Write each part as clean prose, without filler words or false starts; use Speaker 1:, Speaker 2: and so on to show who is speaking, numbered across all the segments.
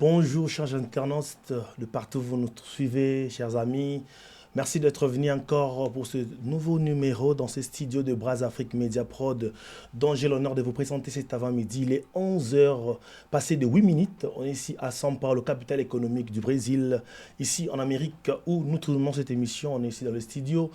Speaker 1: Bonjour chers internautes de partout où vous nous suivez, chers amis. Merci d'être venus encore pour ce nouveau numéro dans ce studio de Brazzafrique Media Prod dont j'ai l'honneur de vous présenter cet avant-midi. Il est 11 heures passées de 8 minutes. On est ici à São Paulo, capitale économique du Brésil, ici en Amérique où nous tournons cette émission. On est ici dans le studio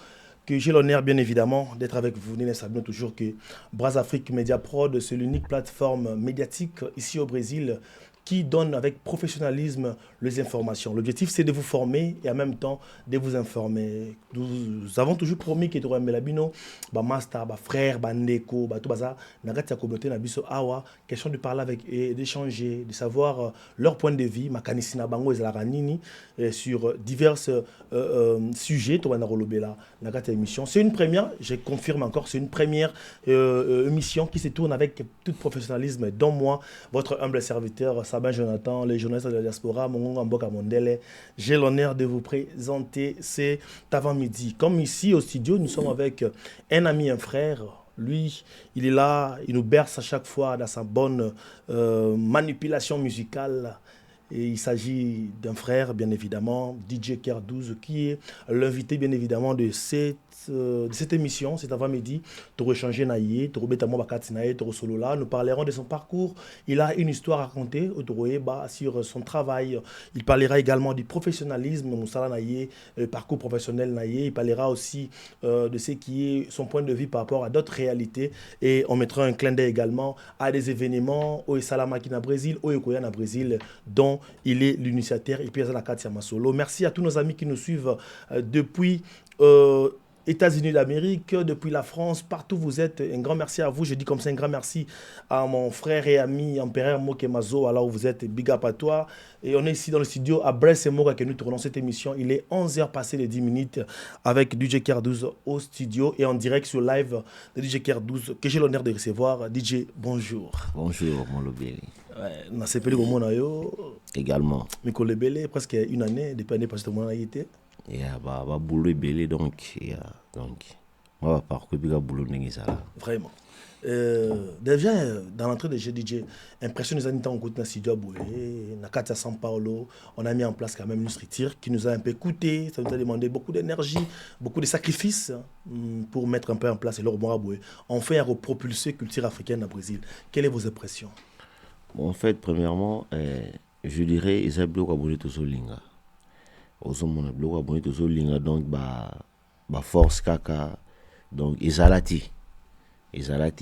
Speaker 1: que j'ai l'honneur bien évidemment d'être avec vous. Nina Sabino toujours que Brazzafrique Media Prod, c'est l'unique plateforme médiatique ici au Brésil qui donne avec professionnalisme les informations. L'objectif, c'est de vous former et en même temps de vous informer. Nous avons toujours promis que tu auras Melabino, master, frère, ndeko, tout ça, nagati la communauté nabiso awa, question de parler avec et d'échanger, de savoir leur point de vue, makanisina bango ezalaranini sur divers sujets. Tu vas narolobela nagati émission. C'est une première, je confirme encore, c'est une première émission qui se tourne avec tout professionnalisme, dont moi, votre humble serviteur. Sabin Jonathan, les journalistes de la diaspora, Mongonga Mboka Mondele. J'ai l'honneur de vous présenter cet avant-midi. Comme ici au studio, nous sommes avec un ami, un frère. Lui, il est là, il nous berce à chaque fois dans sa bonne manipulation musicale. Et il s'agit d'un frère, bien évidemment, DJ Kerdouze, qui est l'invité, bien évidemment, de cette émission, cet avant-midi. Toro échangé naïe, Toro Betamo Bakati naïe, Toro Solola. Nous parlerons de son parcours. Il a une histoire à raconter sur son travail. Il parlera également du professionnalisme, Moussala naïe, le parcours professionnel naïe. Il parlera aussi de ce qui est son point de vue par rapport à d'autres réalités. Et on mettra un clin d'œil également à des événements au Salamaki na Brésil, au Ekoya na Brésil, dont il est l'initiateur. Et puis, merci à tous nos amis qui nous suivent depuis États-Unis d'Amérique, depuis la France, partout où vous êtes. Un grand merci à vous. Je dis comme ça un grand merci à mon frère et ami Empereur Mokemazo, alors où vous êtes. Big up à toi. Et on est ici dans le studio à Brest et Moga que nous tournons cette émission. Il est 11h passé les 10 minutes avec DJ Kerdouze au studio et en direct sur live de DJ Kerdouze que j'ai l'honneur de recevoir. DJ, bonjour.
Speaker 2: Bonjour, mon Lobeli.
Speaker 1: Ouais,
Speaker 2: également.
Speaker 1: Miko Lebele, presque une année, depuis l'année passée, mon été.
Speaker 2: Boulot est belé, donc, moi, par contre, je boulot
Speaker 1: vraiment. Déjà, dans l'entrée de DJ, impression nous a dit en côté dans studio na Katia São Paulo, on a mis en place quand même une structure qui nous a un peu coûté, ça nous a demandé beaucoup d'énergie, beaucoup de sacrifices pour mettre un peu en place et leur bon on fait à propulser culture africaine au Brésil. Quelles sont vos impressions?
Speaker 2: Bon, en fait, premièrement, je dirais ils ont bloqué abonné tous aux linga. Ils ont bloqué abonné tous aux linga, donc force kaka, donc ils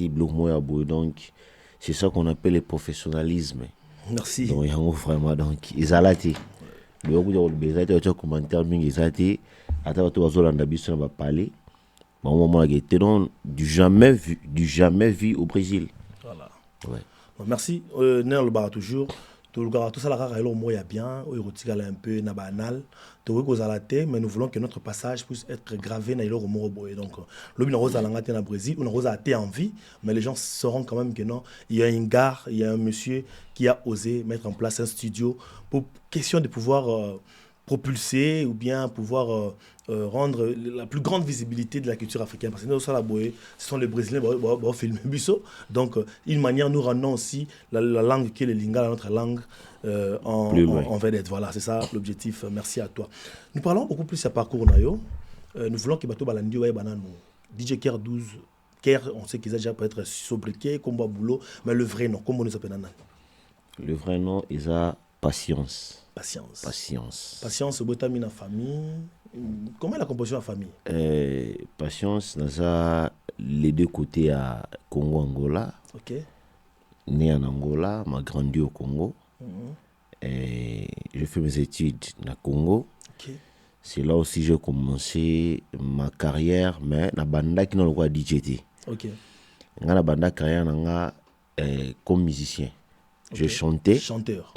Speaker 2: bloquent moi abonné, donc c'est ça qu'on appelle le professionnalisme.
Speaker 1: Merci.
Speaker 2: Donc il y a vraiment donc ils alati. Le coup de besoin de commentaire mingi ils attends tu vas zolanda biso na parler. Bon moment là était du jamais vu au Brésil.
Speaker 1: Voilà.
Speaker 2: Ouais.
Speaker 1: Merci. Néan le bar toujours. Tout ça la rare est moyen bien. On retire un peu na banal. Tout que la tête, mais nous voulons que notre passage puisse être gravé na l'eau moyen. Donc le bin rose à l'angate na Brésil, on rose à thé en vie, mais les gens sauront quand même que non, il y a une gare, il y a un monsieur qui a osé mettre en place un studio pour question de pouvoir propulser ou bien pouvoir rendre la plus grande visibilité de la culture africaine. Parce que nous, ce sont les Brésiliens qui filment Busso. Donc, une manière, nous rendons aussi la langue qui est le lingala, notre langue, en vedette. Voilà, c'est ça l'objectif. Merci à toi. Nous parlons beaucoup plus de parcours. Nous voulons que Bato Balandi ou DJ Kerdouze, on sait qu'ils ont déjà peut-être sobriqué, Combo Boulot, mais le vrai nom, comment nous appelons?
Speaker 2: Le vrai nom, ils ont Patience.
Speaker 1: Patience, Botami na famille. Comment est la composition de la famille?
Speaker 2: Patience, nous avons les deux côtés à Congo-Angola.
Speaker 1: Ok.
Speaker 2: Né en Angola, m'a grandi au Congo. Et j'ai fait mes études au Congo.
Speaker 1: Okay.
Speaker 2: C'est là aussi que j'ai commencé ma carrière, mais na banda qui n'a pas DJT.
Speaker 1: Ok.
Speaker 2: Na banda carrière comme musicien. Okay.
Speaker 1: Chanteur.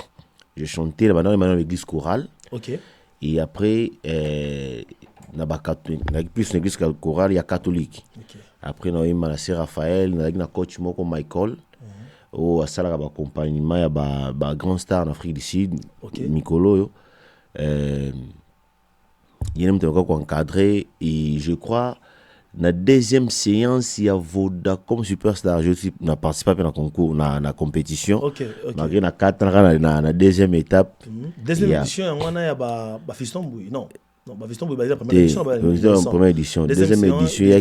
Speaker 2: Je chantais dans l'église chorale.
Speaker 1: Ok.
Speaker 2: Et après, plus une église chorale, il y a catholique.
Speaker 1: Okay.
Speaker 2: Après, on a eu ma sœur Raphaël, on a eu un coach Moko Michael. Au accompagnement, il y a un grand star en Afrique du Sud,
Speaker 1: okay.
Speaker 2: Mikolo. Il y a un encadré. Et je crois, La deuxième séance, il y a Vodacom Superstar. Je n'ai participé à la concours, à la compétition.
Speaker 1: Ok.
Speaker 2: Il y a 4 ans, la deuxième étape.
Speaker 1: Deuxième édition, on a Fiston Bouy. Non, Fiston Bouy, la première édition.
Speaker 2: Première édition. Deuxième édition, il y a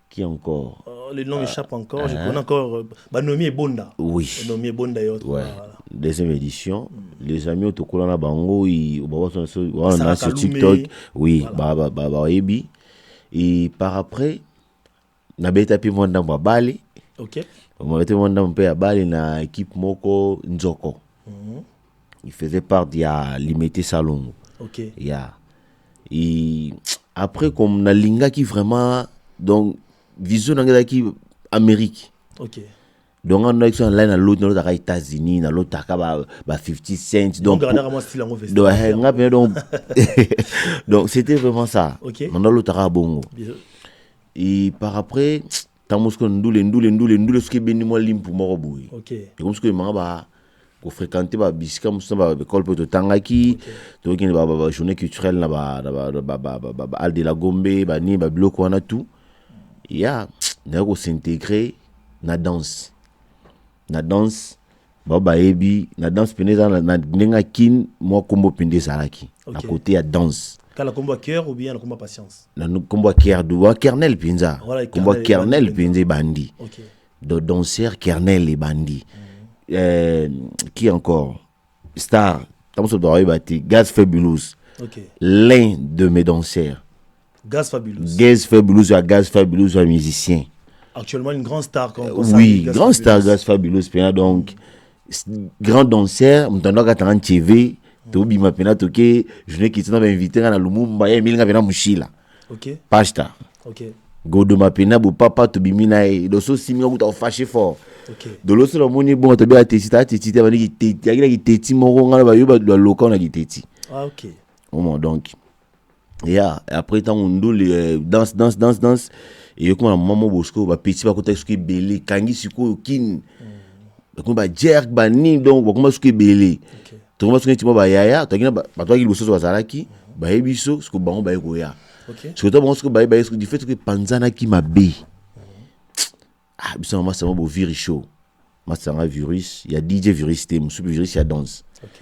Speaker 2: qui encore
Speaker 1: les noms échappent encore. Je connais encore Nomi et Bonda.
Speaker 2: Oui.
Speaker 1: Nomi et Bonda et autres.
Speaker 2: Ouais. Deuxième édition. Les amis au Tokolana Bango, ils sont sur TikTok. Oui, Ebi. Et par après, na beta pi mwanda mwa Bali.
Speaker 1: OK.
Speaker 2: On était mwanda mpe à Bali na équipe moko Nzoko. Il faisait part de la limité salon.
Speaker 1: OK.
Speaker 2: Yeah. Et après comme na linga qui vraiment donc vision na qui Amérique.
Speaker 1: OK.
Speaker 2: Donc on a eu là na l'autre aux États-Unis, na l'autre ba 50 cents donc donc c'était vraiment ça.
Speaker 1: OK.
Speaker 2: On a l'autre à Bongo. Et par après tamusko ndule ce qui béni moi limpu moko boy.
Speaker 1: OK.
Speaker 2: Et comme ce que manga ba ko fréquenter ba bisika musa ba école poto tangaki donc il ba journée culturelle na ba al de la Gombe ba ni ba bloc wana tout. Ya na ko s'intégrer na danse. Na danse baba ebi na danse peneza na ndenga kin moi kombo pende salaki à côté à danse
Speaker 1: quand la combo cœur ou bien la combo patience
Speaker 2: na combo cœur do kernel pinza combo kernel pinza bandi
Speaker 1: OK
Speaker 2: de danseur kernel et bandi qui encore star comme ça doit bâti Gaz Fabulous.
Speaker 1: OK
Speaker 2: l'un de mes danseurs
Speaker 1: Gaz Fabulous
Speaker 2: Gaz Fabulous un musicien.
Speaker 1: Actuellement une grande star
Speaker 2: oui, grand star Gaz Fabulous donc grand danseur m'tando ka tanga TV to bima pena toke je n'ai quitté na invité na Lumumba ya milinga pena mushila.
Speaker 1: OK
Speaker 2: Pasta.
Speaker 1: OK
Speaker 2: Godo mapena bo papa to bimina e do so siminga kuta fâché fort.
Speaker 1: OK
Speaker 2: de lo so lo moni bon to be atesita ba ni teti ya ki teti moko ngala ba yoba do loka na ki teti.
Speaker 1: Ah OK.
Speaker 2: Donc après tant on ndole danse et comme maman Bosco ba petit ba kota suki belé kangi siko kin comme ba jerk ba ni donc ba comme suki belé to comme suki timo ba yaya to kina ba to ki boso bazalaki ba yebiso suko bango ba yeko ya
Speaker 1: OK
Speaker 2: suko to bango suko ba suko du fait que panzana ki mabe biso mama sama bo virus show masanga virus il y a DJ virus te musu virus ya danse
Speaker 1: OK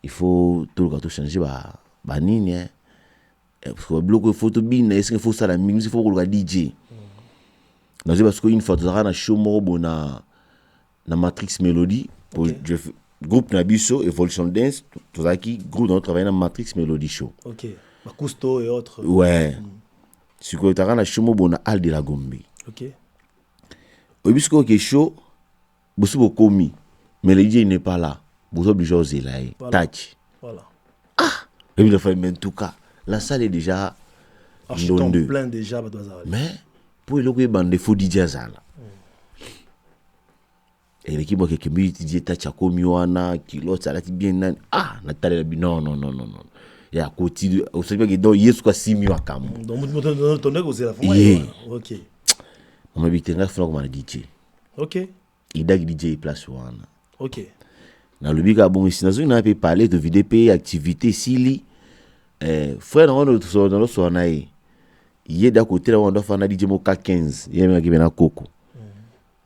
Speaker 2: il faut tout le temps changer ba nini parce que bloquer photo bin est-ce qu'il faut ça la musique il faut le DJ non c'est parce qu'une fois tu as un show moro na Matrix Melody pour groupe Nabiso Evolution Dance tout ça qui groupe dans travailler na Matrix Melody show.
Speaker 1: OK Cousteau et autres.
Speaker 2: Ouais c'est que tu as un show moro na Al de la Gombe.
Speaker 1: OK
Speaker 2: Obisco que show bosu bokomi mais le DJ n'est pas là bosu obligé oser là touch
Speaker 1: voilà
Speaker 2: et puis le fait même tout cas la salle est déjà
Speaker 1: plein déjà.
Speaker 2: Mais pour le bande de faux DJ Zala. Et l'équipe qui me dit Tachako Miwana, qui l'autre ça bien Nathalie non. Et à côté au sein que donc yesu kwa simi wa kamu.
Speaker 1: Donc ton ego c'est la fin. OK.
Speaker 2: On m'a dit que na fona comme DJ.
Speaker 1: OK.
Speaker 2: Il dag DJ place wana.
Speaker 1: OK.
Speaker 2: Na lobika bon ici na peut parler de VDP activité sili frère on dans le sonaï il est d'à côté là on doit faire un DJ mo K15 il y a qui vient à Coco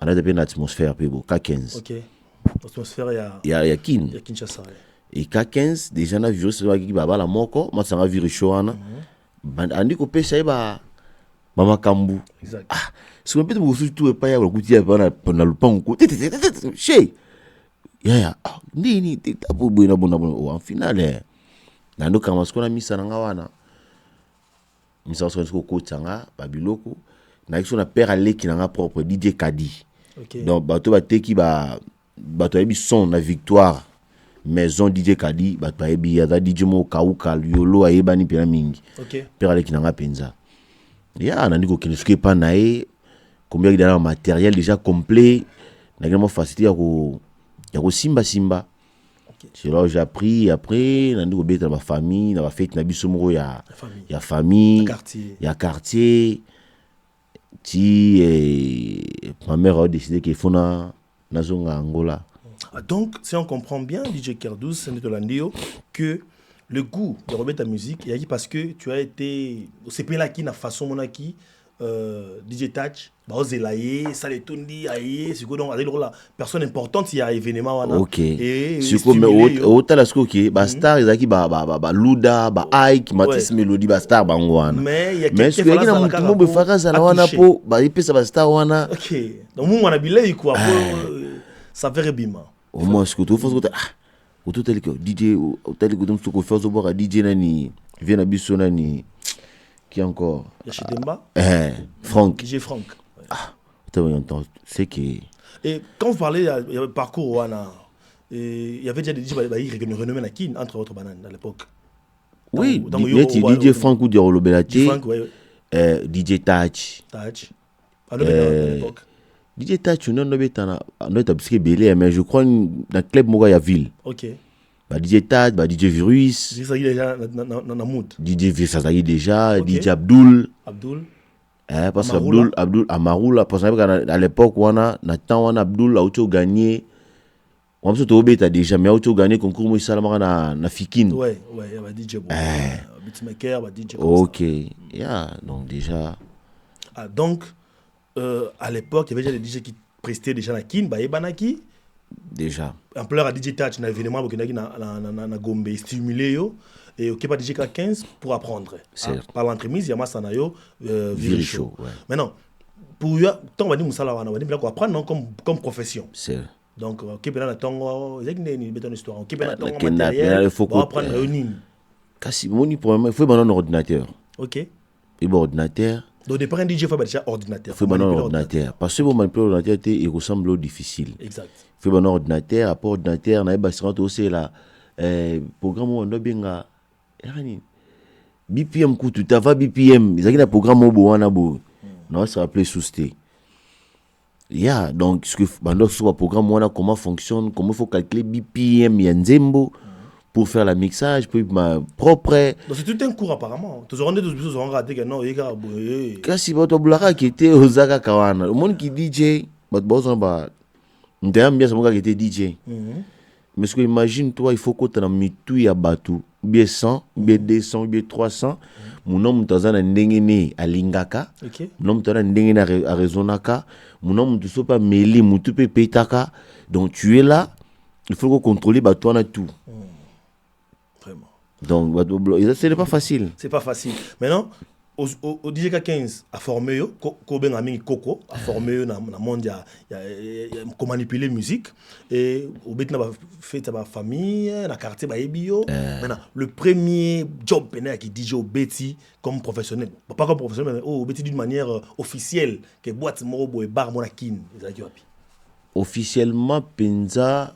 Speaker 2: on a depuis une atmosphère peu beau K15
Speaker 1: OK atmosphère
Speaker 2: il y a
Speaker 1: Kinshasa
Speaker 2: et K15 déjà na virus qui baba la moko moi ça va virus showana andi ko pesa ba mama kambu
Speaker 1: exact
Speaker 2: si on peut vous tout pas ya ko tia ba na lupango chez ya nini tapo bona en finale nando kama sikona misa nanga wana misa sikona ko tsanga babiloko na kiso na père aleki nanga propre DJ Kadi.
Speaker 1: OK
Speaker 2: donc bato bateki bato yebi son na victoire maison DJ Kadi bato yebi ya DJ mo kauka yolo ayebani pena mingi.
Speaker 1: OK
Speaker 2: père aleki nanga penza ya nandi ko kinisuke pa nae combien de matériel déjà complet na vraiment facilité ya ko simba. C'est là où j'ai appris après nandi ko beta ma famille na ba fête na biso moko ya famille ya quartier ma mère a décidé qu'il faut na zonga Angola.
Speaker 1: Donc si on comprend bien DJ Kerdous que le goût de remettre ta musique, il y a parce que tu as été au CP là qui n'a façon monaki DJ Touch, Zelaye, Saletondi, Aïe, c'est quoi donc la personne importante il y a événement wana.
Speaker 2: OK. C'est comme autant la skoki, ba star ezaki ba Luda, ba Ike, Matis Melody ba star bangwana.
Speaker 1: Mais il y a
Speaker 2: mais ce que y a tout monde faka za wana po ba ipesa ba star wana.
Speaker 1: OK. Donc mon wana bilei quoi ça fait rebima.
Speaker 2: Au moins ce que tu fais au tout tel que DJ au tel que tu peux faire zo boka DJ nani vient na biso nani qui encore
Speaker 1: Yachidemba
Speaker 2: Franck.
Speaker 1: DJ Franck.
Speaker 2: C'est que
Speaker 1: et quand vous parlez il y avait parcours wana il y avait déjà des DJ renommés na kin entre autres bananes à l'époque.
Speaker 2: Oui, DJ Franck ou DJ DJ Touch.
Speaker 1: À l'époque.
Speaker 2: DJ Touch, non, mais je crois dans le club Moga Ville.
Speaker 1: OK.
Speaker 2: DJ Touch, DJ Virus.
Speaker 1: C'est ça qui est déjà dans la mood.
Speaker 2: DJ Virus, ça y est déjà. DJ Abdul. Parce que Abdul Amarou, parce qu'à l'époque, on a Abdul, a gagné. On se trouve déjà, mais on a gagné concours Moïse Salamara na Fikin.
Speaker 1: Ouais, il y a DJ Beatmaker, DJ.
Speaker 2: OK. Donc déjà.
Speaker 1: Donc, à l'époque, il y avait déjà des DJ qui prestaient déjà na Kin, Banaki.
Speaker 2: Déjà.
Speaker 1: En pleurs à DJ Touch, un événement na Gombe, stimulé yo. Et OK, pas DJ 15 pour apprendre. Par l'entremise, il y a Massanayo, Viricho. Maintenant, pour eux, tant on va dire Moussala, on va dire qu'on apprendre comme profession.
Speaker 2: C'est.
Speaker 1: Donc, OK, ben là, il y a une histoire. OK, ben là, matériel, on va apprendre réunir.
Speaker 2: Kasi moni problème, il faut un ordinateur.
Speaker 1: OK.
Speaker 2: Et bon ordinateur.
Speaker 1: Donc, dépend un DJ, il faut déjà ordinateur.
Speaker 2: Il faut un ordinateur. Parce que manipuler l'ordinateur, il ressemble au difficile.
Speaker 1: Exact.
Speaker 2: Il faut un ordinateur, après ordinateur, on a aussi là programme où on a bien BPM kutu tava BPM, ils ont un programme où on a beau. Non, ça s'appelle Sousté. Donc ce que bando sur programme on a comment fonctionne, comment il faut calculer BPM Yanzembo pour faire la mixage, pour ma propre.
Speaker 1: Donc c'est tout un cours apparemment. Tous on est tous on raté que non, il y a
Speaker 2: kasi bato blara qui était aux Zaka Kawana. Le monde qui DJ, but boson ba ndem bien ça qui était DJ. Mais ce que imagine toi, il faut que tu aies mitou ya batu, bien 100, bien 200, bien 300. Mon nom tazana ndengene à Lingaka. Mon nom tazana ndengene à Rezonaka. Mon nom tu sois pas mêlé, mutu pe petaka. Donc tu es là, il faut contrôler batu en tout.
Speaker 1: Vraiment.
Speaker 2: Donc ce n'est pas facile.
Speaker 1: C'est pas facile. Maintenant au DJ 15 a formé yo ko ben ami Coco a formé yo na monde ya comment manipuler musique et au bet na ba fait ta famille na quartier ba ebio. Maintenant le premier job pena qui DJ au Betty comme professionnel, pas comme professionnel mais au Betty d'une manière officielle que boîte morobo et bar monakin ezaki wapi
Speaker 2: officiellement penza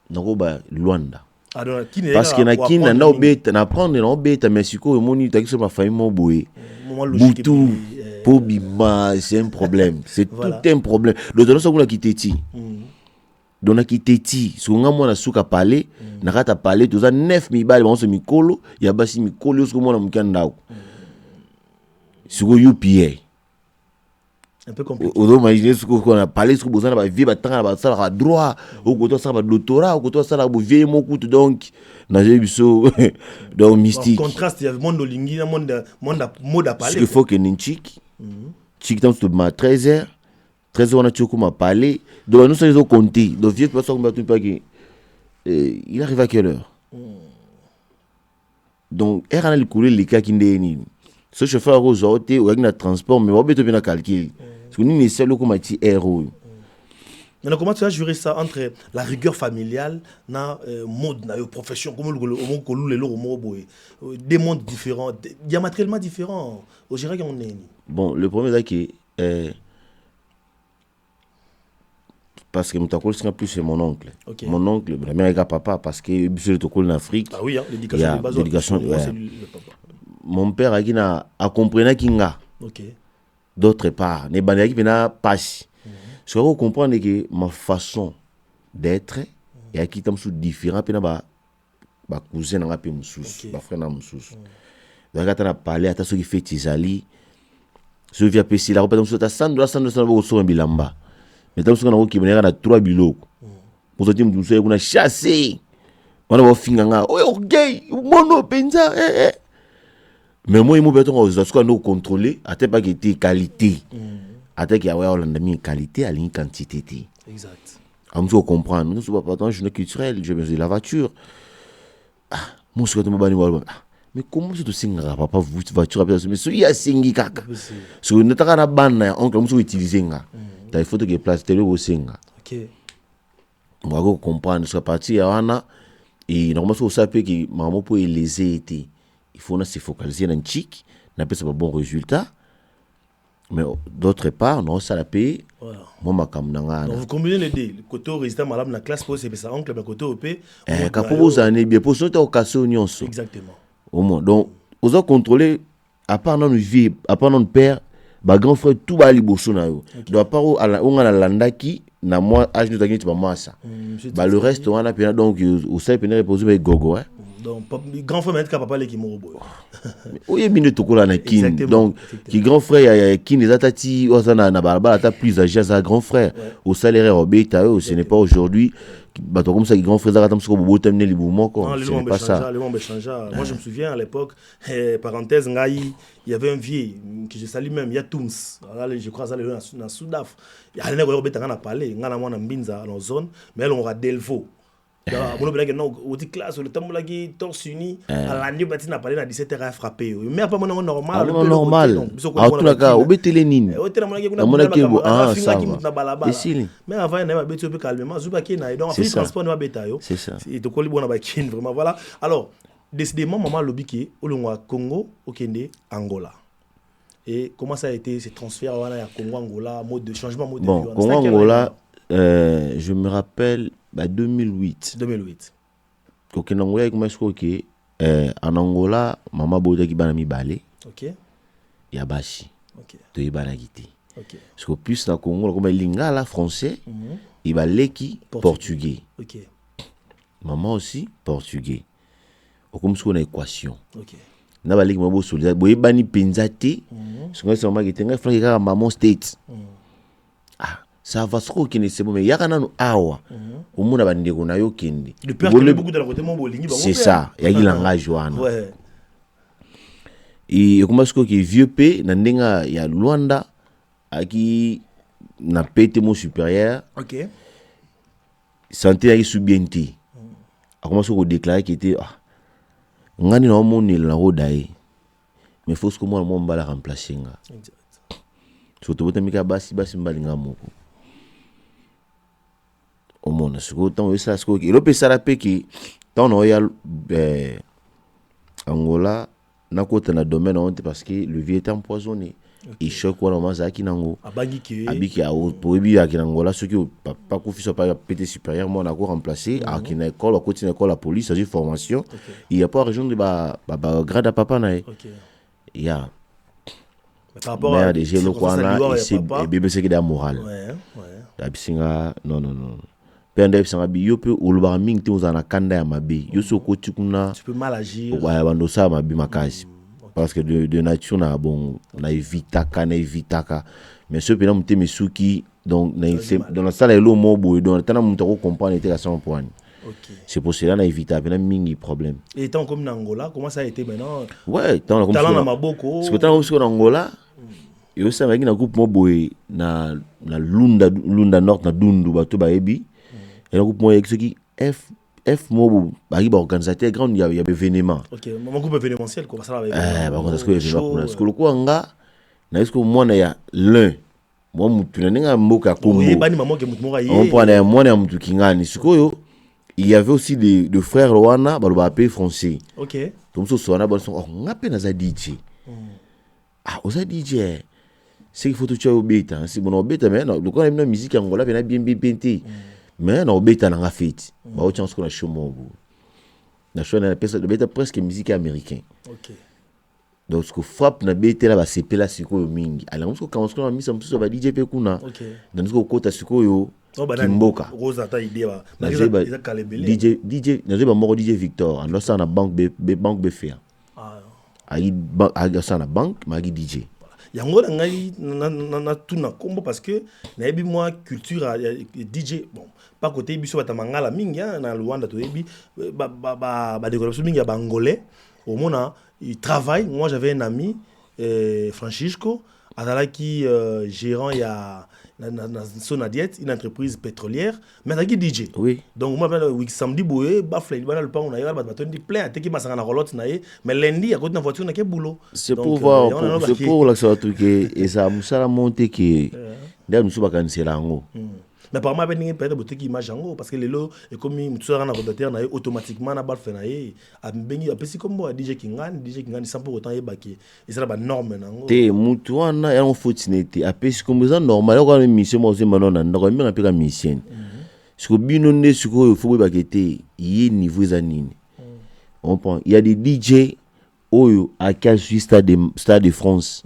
Speaker 2: nako ba Luanda.
Speaker 1: Parce
Speaker 2: que na kin na obeta na prendre na obeta mais siko moni ta sur ma famille mo boye boutou pour bima c'est un problème c'est voilà. Tout un problème donc on a quitté donc na quitté so nga mona suka parler na kata parler tout ça 9000 balles on se mikolo ya basi mikolo so mona mukanda siko UPA
Speaker 1: un peu compliqué.
Speaker 2: On imagine ce qu'on a parlé, ce qu'on a besoin de vivre, ça a droit, au côté ça va doctorat, au côté ça va vieillir mon coup donc, n'a jamais vu ça dans mystique.
Speaker 1: En contraste, il y a le monde de l'ingui, le monde à parler.
Speaker 2: Ce qu'il faut que n'inchic, chic dans ce ma 13h on a tué comme à parler, donc nous sommes comptés, donc vieux personne ne pas que il arrive à quelle heure? Donc, elle a le courrier les cas qui n'est ce chauffeur aux autres, ou avec notre transport, mais on va bien calculer. Parce que nous, nous sommes comme un petit héros.
Speaker 1: Mais comment tu as juré ça entre la rigueur familiale, la mode, la profession, comme des mondes différents, diamétralement différents. Au Gérard, on est.
Speaker 2: Bon, le premier c'est que parce que Moutakol c'est plus c'est mon oncle. Okay. Mon oncle, la mère papa parce que monsieur Tokol en Afrique.
Speaker 1: Ah oui, l'éducation de base.
Speaker 2: Mon père a compris kinga.
Speaker 1: OK.
Speaker 2: D'autre part, ne bana qui vena passe. Ce qu'on comprend que ma façon d'être et qui tam sous différent pena ba cousin na pe mususu, ba frère na mususu. Donc quand on a parlé à ce qui fait Tizali, ce via PC la repère sur ta sandra ba so bilamba. Mais tam sous na ko ki venera na 3 biloko. Pour ça tu me dis qu'on a chassé. wana ba finga nga oh gay mono penza mais moi il m'a besoin aux autres nous contrôler ate pas que qualité ate que ouais on a mis qualité à une quantité
Speaker 1: exact
Speaker 2: on doit comprendre nous sommes pas dans une culturelle je me dis la voiture moi ce que tu m'as bani mais comment c'est aussi nga papa voiture mais so ya singi kaka so netaka na bana oncle muso utiliser nga ta photo que place télé au singa
Speaker 1: OK
Speaker 2: moi go comprendre ce parti ya wana et normalement ça peut que maman pour les été il faut se focaliser dans chic n'a pas bon résultat mais d'autre part non ça la paye
Speaker 1: voilà
Speaker 2: moi ma kamnanga
Speaker 1: donc vous combinez les deux le côté résultat malade na classe pour c'est ça oncle mais côté OP
Speaker 2: quand vous années bien pour sauter occasion nyonso
Speaker 1: exactement
Speaker 2: au moins donc vous avez contrôlé à part notre vie à part notre père ba grand frère tout ba liboso na yo doit pas on a landaki na moi âge nous tangi ba massa ba le reste on a pena donc au sai pena reposer ba gogo hein
Speaker 1: donc grand frère mettre papa les qui morobo
Speaker 2: oye bine tokola na kin donc qui grand frère ya kin les atati ozana na balabala ta plus âgé à grand frère au salaire obeta ce n'est pas aujourd'hui bah comme ça grand frère zaka tamsiko bobo temne libumo quoi ce n'est pas ça
Speaker 1: moi je me souviens à l'époque parenthèse ngai il y avait un vieux que je salue même Yatums je crois ça le na Soudaf il y a un obeta na parler ngana mwana mbinza dans zone mais on aura Delvo mon blague non au dit classe le temps blague torse uni à la nuit bâti n'a parlé à 17h à frapper mais pas mon normal
Speaker 2: normal à tout la cas obetele nini na mona kebo ça
Speaker 1: mais avant il n'avait pas calmement zuba qui na donc en transport na beta yo
Speaker 2: c'est ça
Speaker 1: et to koli bona ba kin vraiment voilà alors décidément maman lobiki au Congo au Kenya Angola et comment ça a été ce transfert à Congo Angola mode de changement mode de
Speaker 2: vie bon Congo Angola je me rappelle 2008 OK Angola comme est-ce que en Angola maman boda ki bana mi balé
Speaker 1: OK
Speaker 2: ya bashi
Speaker 1: OK
Speaker 2: to ibana kiti
Speaker 1: OK
Speaker 2: parce que plus na Congo comme lingala français il va leki portugais
Speaker 1: OK
Speaker 2: maman aussi portugais comme ce qu'on a équation
Speaker 1: OK
Speaker 2: na ba leki mabo soldat boye bani penzate ce que ça m'a gité nga frère ka maman state ça va se reconnaître c'est bon mais ya kana no awa au monde ba ndeko na yo kende
Speaker 1: le père qui beaucoup dans le côté mon bolingi ba
Speaker 2: c'est ça ya ilanga joana
Speaker 1: ouais
Speaker 2: et comment est-ce que vieux p na ndenga ya Luanda aki na pete mon supérieur
Speaker 1: OK
Speaker 2: santé ya subienti a commencé à déclarer qu'il était ngani na moni la rodae mais faut que moi mbala remplacer nga surtout botamika basi mbalinga moko au monde ce que tant ça ce que l'opé ça rappelle que tant on ya Angola na côté na domaine honte parce que le vieux est empoisonné et choc wala mazaki nango abiki a poebi ya Angola ce qui pas confiance pas pété supérieur moi on a remplacé à qui na école à côté école la police à formation il y a pas raison de ba grade à papa na il y a mais des gens quoi là c'est bébé c'est que de moral ouais abisinga non pende sanga bi yo pe uluba mingi te uzana kanda ya mabe yo so ko tikuna
Speaker 1: tu peux mal agir
Speaker 2: ouais bando ça mabe makasi parce que de nature na bon na evitaka mais ce pena mute misuki donc dans la salle lo mobo donc tana muto ko comprendre était à 100 points. OK. C'est pour cela na éviter pena mingi problème.
Speaker 1: Et tant comme en Angola, comment ça a été maintenant?
Speaker 2: Ouais, tant comme
Speaker 1: talent na maboko.
Speaker 2: Parce que tant comme en Angola et aussi avec na groupe mobo na Lunda Nord na Dundu bato ba ebi. Et le groupe moi avec ce qui F mobo bagi ba organisateur grand il y a événement.
Speaker 1: OK, mon groupe événementiel quoi ça
Speaker 2: va. Bah parce que événement parce que le quoi nga na est-ce que moi na ya l'un moi mutu na nga mboka Congo.
Speaker 1: Oui, bani maman ke mutu mo
Speaker 2: ye. On prend moi na mutu kingani sikoyo. Il y avait aussi des frères Rwanda ba appelé français.
Speaker 1: OK.
Speaker 2: Donc so sona ba son ngape na za DJ. Oza DJ. C'est qu'il faut tout tuer au bêta, c'est bon au bêta mais non, le quoi la musique angola bien pinté. Mais non au bêta na fête. Ba autant ce qu'on a show mo. Na show na pesa de bêta presque musique américain.
Speaker 1: OK.
Speaker 2: Donc ce que frappe na bêta là ba CP là sikoyo mingi. Alors on commence qu'on a mis ça ba DJ pe kuna.
Speaker 1: OK.
Speaker 2: Dans ce kota sikoyo Kimboka.
Speaker 1: Rosa ta idée ba.
Speaker 2: DJ nazo ba moko DJ Victor, ando ça na banque BFA. Ayi ça na banque magi DJ.
Speaker 1: yango na tout na combo parce que na yebi moi culture DJ bon pas côté biso batamangala mingi na Luanda to yebi ba décoration mingi ya bangolais au mona il travaille. Moi j'avais un ami Francisco azalaki gérant ya Sonadiet, une entreprise pétrolière, mais il y a DJ.
Speaker 2: Oui.
Speaker 1: Donc, moi, le samedi, boye, bafle, il va le pain, on a eu un plein, t'es qui m'a sangana rolotte, mais lundi, à côté de la voiture, on a quel boulot.
Speaker 2: C'est pour voir, c'est pour la sorte que, et ça, moussa monté qui, d'ailleurs, nous sommes pas cancellés en haut.
Speaker 1: Mais apparemment, il y a peut-être des images en haut, parce que les lots, et comme ils sont en rotateur, automatiquement, na bal fait naïe, à bengi, à petit comme moi, DJ Kingan, sans pour autant y baquer. Et c'est la norme, non?
Speaker 2: Te, mutuana, et on faut t'inete, à petit comme ça, normal, on a une mission, moi aussi, maintenant, on a même un peu la mission. Ce que binonné, ce qu'il faut baqueter, il y a niveau zanine. On prend, il y a des DJ, oyo, à quel stade de France.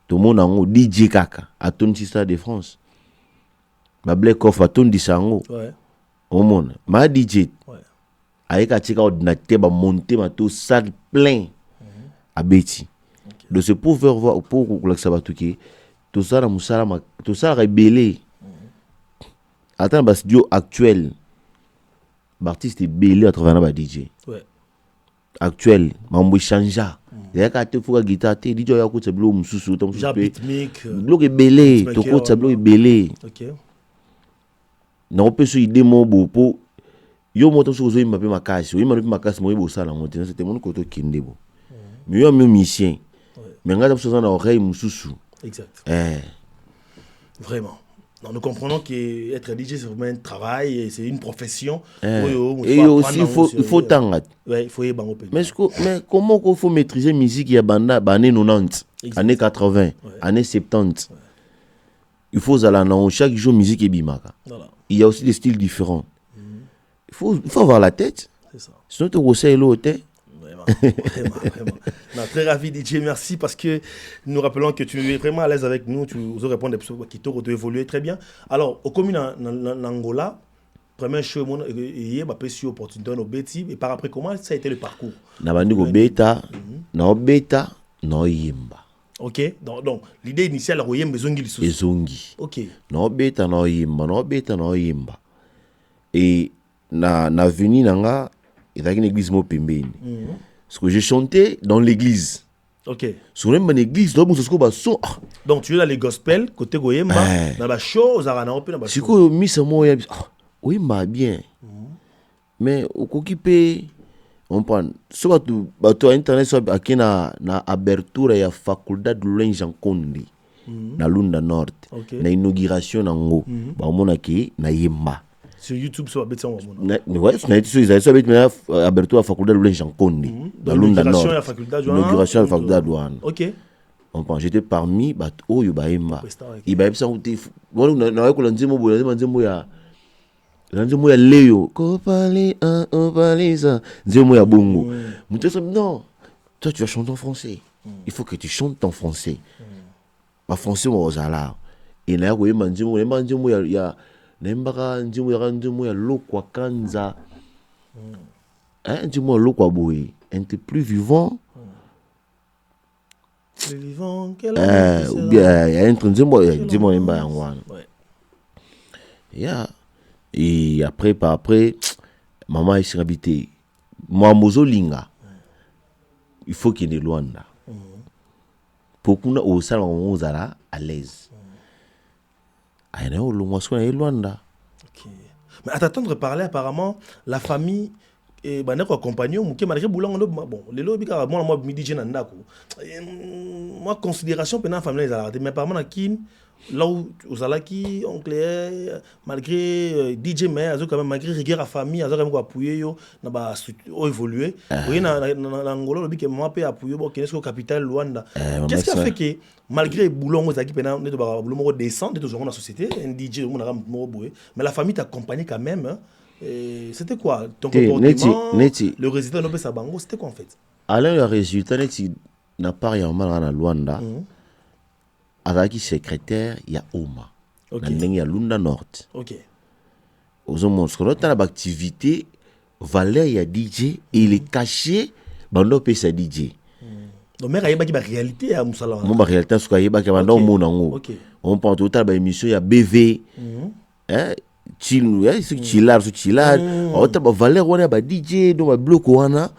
Speaker 2: Tout le monde a un DJ Kaka, à ton stade de France. Ma Black Off a ton disango.
Speaker 1: Ouais.
Speaker 2: Au monde. Ma DJ.
Speaker 1: Ouais.
Speaker 2: Avec un tika ordinateur, ba monter ma tout salle plein. À Betty. Donc c'est pour faire voir, pour que ça va tout qui. Tout ça, la moussala, tout ça, rébellé. Attends, bah, studio actuel. L'artiste est belé à travers un DJ.
Speaker 1: Ouais.
Speaker 2: Actuel. Mambo changea. Il y a qu'à faut la guitare. DJ a côté bleu, moussou, tom
Speaker 1: Genre beatmik.
Speaker 2: Bleu est belé. Ton côté bleu est belé.
Speaker 1: Ok.
Speaker 2: Non, peut se aider mon beau pour yo moto so zo imba pe makasi yo imba pe makasi mo ibo sala moto c'était mon koto kindebo mais yo même musicien mais ngata so na oreille mususu
Speaker 1: exact
Speaker 2: eh
Speaker 1: vraiment non, nous comprenons que être DJ c'est vraiment un travail et c'est une profession
Speaker 2: et aussi il faut tangat
Speaker 1: ouais il faut y bango
Speaker 2: mais comment qu'il faut maîtriser musique ya banda année 90 année 80 année 70 il faut aller dans chaque jour musique et bimaka voilà. Il y a aussi des styles différents. Il faut avoir la tête.
Speaker 1: C'est ça.
Speaker 2: Sinon, tu conseilles l'autre.
Speaker 1: Vraiment. Non, très ravi, DJ. Merci parce que nous rappelons que tu es vraiment à l'aise avec nous. Tu nous réponds des choses qui t'ont évolué très bien. Alors, au commun en Angola, première chose, il y a une opportunité au Betty. Et par après, comment ça a été le parcours?
Speaker 2: Nabandigo Beta, no Beta, no Yimba.
Speaker 1: Ok, donc l'idée initiale, c'est Bezongi Lissou.
Speaker 2: Bezongi.
Speaker 1: Ok.
Speaker 2: No Beta, no Yimba, no Beta, no Yimba. Et na venu nanga, il y a une église mopembeni. Parce que j'ai chanté dans l'église.
Speaker 1: Ok.
Speaker 2: Sur une église, donc
Speaker 1: donc tu es dans les gospels, côté Goyemba, dans la show, ça va dans la show.
Speaker 2: Si tu mis ce mot, oui, mais bien. Mais au coquipé. On prend soit tu internet soit akina na abertura ya faculdade Lourenço Nkondi na Lunda Nord na inauguration nango ba mona ki na Yemba
Speaker 1: sur YouTube soit betia wa
Speaker 2: mona ouais na itu ils soit betia abertura faculdade Lourenço Nkondi na Lunda Nord inauguration ya faculdade douane
Speaker 1: OK
Speaker 2: on prend j'étais parmi bat oyo ba Yemba iba bisa uti bona na ko lanzimo bo nzimo ya Nzemo ya Léo, Copalisa, Nzemo ya Bongo. Non, toi tu vas chanter en français. Il faut que tu chantes en français. En français, on va là. Et là, oui, Nzemo ya Nembaka, Nzemo ya Lokwa Kanza. Nzemo ya Lokwa Boy. Un peu plus vivant.
Speaker 1: Plus vivant, quel
Speaker 2: ou bien, il y a un truc, Nzemo ya Ngwana. Yeah. Et après, maman est habité. Moi, Mozo Linga. Il faut qu'il y ait des Luanda. Pour qu'on ait au salon, on est à l'aise. Il y a des Luanda.
Speaker 1: Mais à t'attendre parler, apparemment, la famille. Et bah notre compagnon muke malgré boulang bon les lobi ka moi midi jeune ndako moi considération pendant famille les arrêté mais apparemment na kin là où ozalaki oncle malgré DJ mais azo quand même malgré rigueur à famille azo quand même ko appuyer yo na ba évoluer oui na ngolo lobi que moi peut appuyer bon qu'est-ce que capital Luanda qu'est-ce qui a fait que malgré boulong ozaki pendant ne ba boulong descend de toujours dans la société un DJ on a mais la famille t'accompagnait quand même hein? Et c'était quoi ton comportement le résultat de sa bango c'était quoi en fait
Speaker 2: alors le résultat n'a pas rien mal à Luanda avec secrétaire il y a Oma il y a Lunda Nord
Speaker 1: ok
Speaker 2: aux hommes ce qu'on a l'activité Valère il y a DJ et il est caché bando pe sa DJ
Speaker 1: Donc mère ayeba qui ba réalité à musala.
Speaker 2: Mon ba réalité ce ayeba qui banda mon nango.
Speaker 1: OK.
Speaker 2: On prend tout à émission ya BV. Hein chill ce chillard. On ta ba valeur wana ba DJ do ba bloc wana.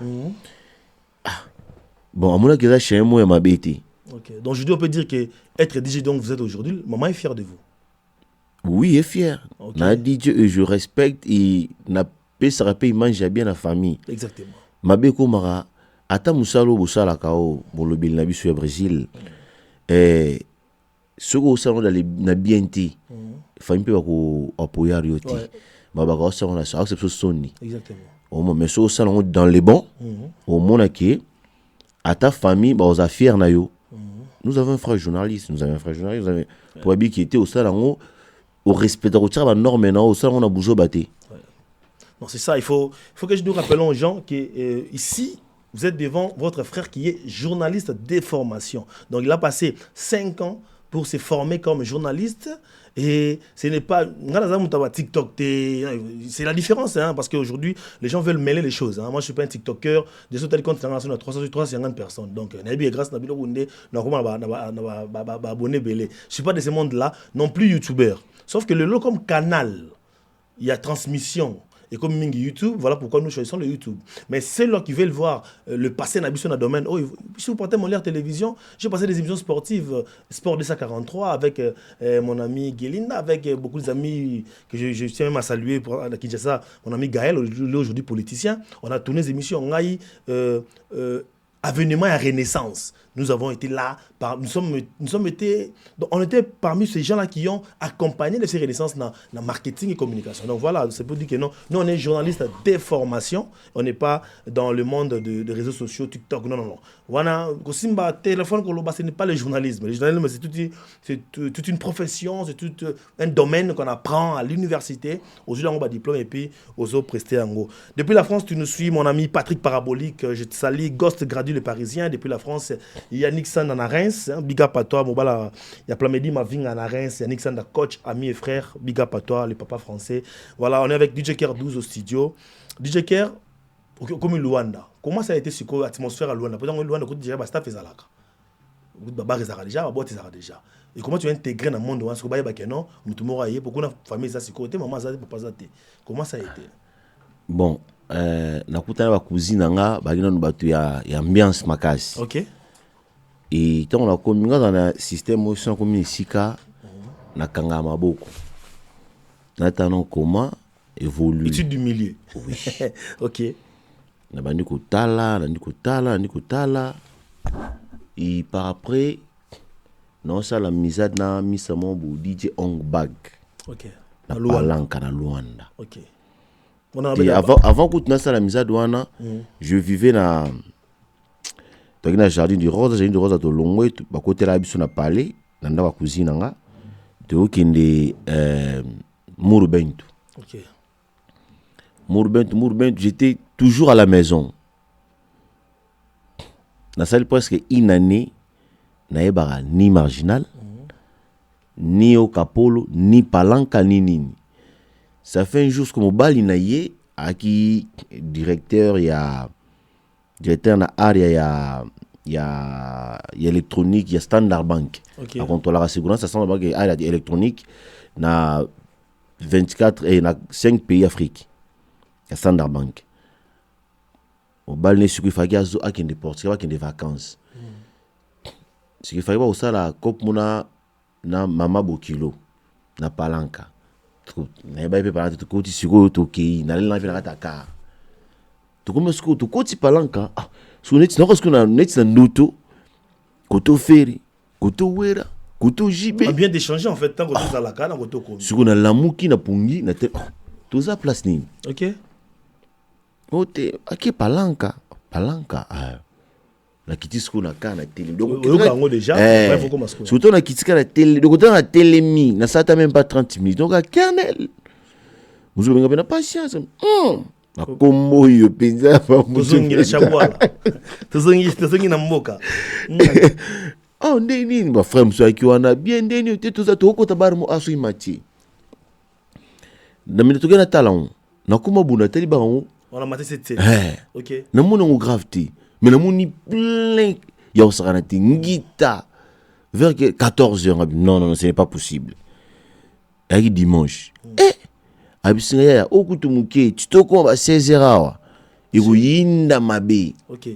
Speaker 2: Bon, à mon avis, là, chez moi, ma bête.
Speaker 1: Ok. Donc, je dois on peut dire que être DJ, donc vous êtes aujourd'hui, maman est fière de vous.
Speaker 2: Oui, elle est fière. Okay. Na DJ, je respecte et na pe ça rappelle, il mange bien la famille.
Speaker 1: Exactement.
Speaker 2: Ma bête, comme mara, ata musalo busala kao, bon le bil na bisu au Brésil. Ce que salon dans les na BNT, famille peut ko appuyer rioti. Ma ba ko salon na ça, c'est Sony.
Speaker 1: Exactement.
Speaker 2: Au moment mais ce salon dans les bons, au monaki. À ta famille, bah, aux affaires, nous avons un frère journaliste, pour habiller qui était au salon, au respect de la norme, au salon, on a bougé batté.
Speaker 1: Non, c'est ça, il faut que je nous rappelle aux gens que ici, vous êtes devant votre frère qui est journaliste de formation. Donc, il a passé 5 ans pour se former comme journaliste. Et ce n'est pas... TikTok, c'est la différence, hein, parce qu'aujourd'hui, les gens veulent mêler les choses. Hein. Moi, je ne suis pas un TikToker. Des autres comptes internationaux, 350 personnes. Donc, grâce à abonné. Je ne suis pas de ce monde-là, non plus youtubeur. Sauf que le lot comme canal, il y a transmission. Et comme YouTube, voilà pourquoi nous choisissons le YouTube. Mais ceux-là qui veulent voir le passé dans le domaine, oh, si vous portez mon lien télévision, j'ai passé des émissions sportives, Sport 243 avec mon ami Guélinda, avec beaucoup d'amis que je tiens même à saluer pour Kinshasa, mon ami Gaël, aujourd'hui politicien. On a tourné des émissions, on a eu Avènement et Renaissance. Nous avons été là, on était parmi ces gens-là qui ont accompagné ces renaissances dans le marketing et communication. Donc voilà, c'est pour dire que non, nous on est journalistes de formation, on n'est pas dans le monde de réseaux sociaux, TikTok, non. Voilà, téléphone, ce n'est pas le journalisme. Le journalisme, c'est toute une profession, c'est tout un domaine qu'on apprend à l'université. Aujourd'hui, on a un diplôme et puis aux autres prestés en gros. Depuis la France, tu nous suis, mon ami Patrick Parabolique, je te salue, Ghost Gradu le Parisien. Depuis la France, Yannick Sand en Reims, hein, big up à toi, il y a Plamedi Maving en Reims, Yannick Sand, coach, ami et frère, big up à toi, le papa français. Voilà, on est avec DJ Ker 12 au studio. DJ Ker, comme Luanda, comment ça a été sur l'atmosphère à Luanda? Peut-être que Luanda, quand tu dis, staff est là. Déjà. Et comment tu as intégré dans le monde? Comment ça a été?
Speaker 2: Bon, nakutana ba cousine nga bagina no batu ya ambiance makasi.
Speaker 1: OK.
Speaker 2: Et tant on a commis dans un système où sont commis sika na kanga maboko. Natano comment évolue.
Speaker 1: Étude du milieu.
Speaker 2: Oui.
Speaker 1: OK.
Speaker 2: Na bandi ko tala. Et par après non ça la misade na misamo bu DJ Ong Bag.
Speaker 1: OK.
Speaker 2: Na Palanka na Luanda.
Speaker 1: OK.
Speaker 2: Et avant que tu aies la mise à douane, je vivais dans le jardin du Rose, à Tolongo, à côté de la Bisson à Palais, dans la cuisine, de Mourbentu.
Speaker 1: Ok.
Speaker 2: Mourbentu, j'étais toujours à la maison. Dans celle presque une année, ni Marginal, ni au Capolo, ni Palanka, ni Nini. Ça fait un jour que mon bal inaye à qui directeur na area il y a électronique, il y a Standard Bank.
Speaker 1: Okay.
Speaker 2: À contrôler la sécurité, Standard Bank il y a électronique na 24 et na 5 pays Afrique. Il y a Standard Bank. Au bal ne suki fagia zo a qui des portes, qui des vacances. Ce qui fait pas ça la cop mona na mama bokilo na Palanka. Na ba pe parler to koti siko to ki na lela na taka to comme siko to koti Palanka so net na ko na net na ndoto koto feri koto wera koto jibe
Speaker 1: on a bien d'échanger en fait tant que tu as la kana koto ko
Speaker 2: siko na lamuki na pungi na te to za place ni.
Speaker 1: OK.
Speaker 2: Ote aki Palanka la kitisiko na kana télé
Speaker 1: donc on déjà il faut commencer
Speaker 2: surtout na kitika na télé donc dans la télé mi na ça même pas 30 minutes donc à Kernel vous avez bien patience na kombo yo penza pa
Speaker 1: muzungi na chambwala tuzungi na mboka
Speaker 2: oh ndeni ba frère mso akiwana bien ndeni te tuza to ko tabarmo aso imati na minute gana talon na kuma buna teli ba
Speaker 1: on a maté cette scène.
Speaker 2: OK na mon gravité mais na moni plein ya osakana te ngita vers 14h. Non, ce n'est pas possible. Et dimanche. Abisinga ya okutu muke titoko ba 16h awa. Yinda mabe.
Speaker 1: OK.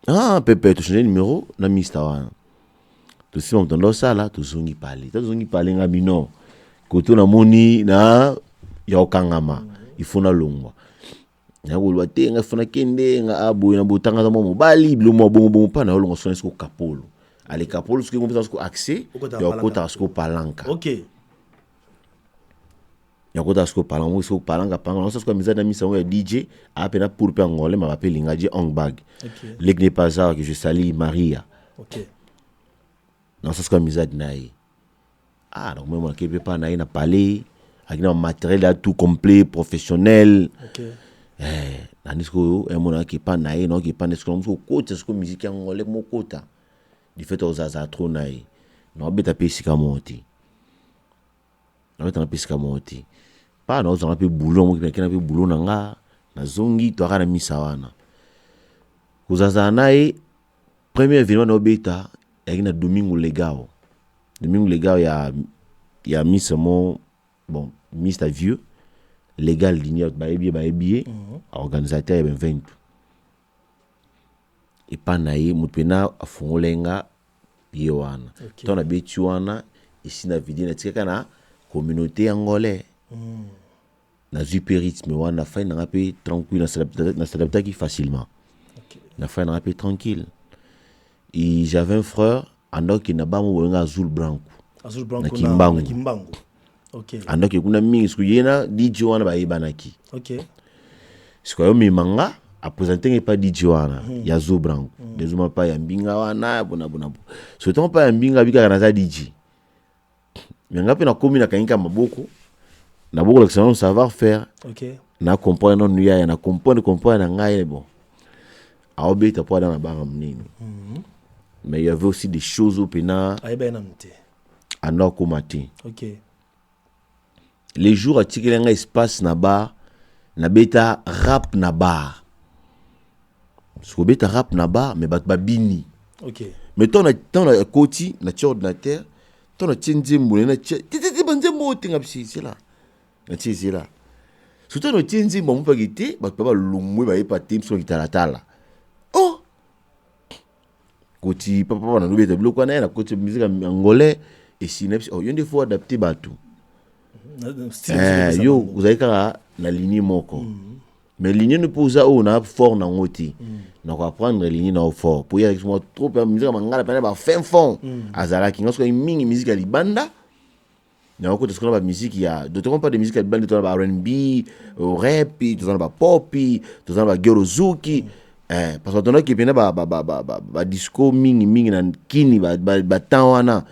Speaker 2: Ah, Pepe, tu changes numéro na mista wana. Tu sais mon tondo sala, tu zongi parler. Tu zongi parler ngabino. Koto na moni na ya okangama. Il faut na longwa. Na golwa te nga fona kende nga abo na botanga za mo bali blomo bongo pa na olongo sona sko kapolo. Ale kapolo sko ngomba sko accès ya kota sko palanka.
Speaker 1: OK.
Speaker 2: Ya kota sko palanka sko palanka panga na sko miza na misa ya DJ apena pour pe ngole ma appelle ngaji ongbag.
Speaker 1: OK.
Speaker 2: L'Egne Pazar que je salue Maria.
Speaker 1: OK.
Speaker 2: Non ça sko miza dinaï. Ah donc moi qui peut pas na parler avec un matériel tout complet professionnel.
Speaker 1: OK.
Speaker 2: Nanisko mona qui pas naï non qui pas nesko côté ce musique ngole mo kota. Du fait aux aza trop naï. Non beta pe sikamoti. Non beta pe sikamoti. Pas non on a peu boulot mo qui na peu boulot nanga na zongi to kana misawana. Kuzaza naï premier événement no beta na Domingo Legal. Domingo Legal ya Miss mon bon Miss ta vieux légal ligne ba billet organisateur ben 20 et pas naïe mutpena afongolenga yewana tona betu wana ici na vidéo na tika na communauté angolais na zuperisme wana fa na pe tranquille na s'adapter qui facilement na fa na pe tranquille et j'avais un frère ando qui na ba mo wenga azul branco na Kimbangu.
Speaker 1: OK.
Speaker 2: Ando ki kuna mingi siku yena DJ wana ba yebanaki.
Speaker 1: OK.
Speaker 2: Siku yo mi manga a présenter pas DJ wana ya Zo Branco. Dezuma pa ya mbinga wana bona. So tant pa ya mbinga bika kana za DJ. Menga pe na komi na kanyika maboko. Na boko l'excellent savoir faire.
Speaker 1: OK.
Speaker 2: Na comprendre non ya na comprendre na ngai bon. A obeta po dans la barre mnini. Mais il y avait aussi des choses au pena. Ando ko matin.
Speaker 1: OK.
Speaker 2: Les jours à tirer un espace na bar na beta rap na bar. Ce que beta rap na bar mais bat babini.
Speaker 1: OK.
Speaker 2: Mais ton a koti na ordinateur, ton a tindi mbule na ti banze moti ngapsi c'est là. Na ti c'est là. Surtout no tindi mbo pa gité bat pa lumwe ba yepa tim so gitalatala. Oh. Koti papa na lobeta bloko na koti musique angolais et synapse oh yende faut adapter batou. Yo vous avez qu'à la ligne moko mais ligne ne pose à on a fort na ngoti na ko apprendre ligne na fort pour y avec moi trop musique mangala pena ba fin fond azala ki ngosko mingi musique ya libanda na ko tsko ba musique ya d'autres pas de musique ya libanda to ba R&B rap to ba pop to ba gorozuki parce que on a qui pena ba disco mingi na kini ba tawana.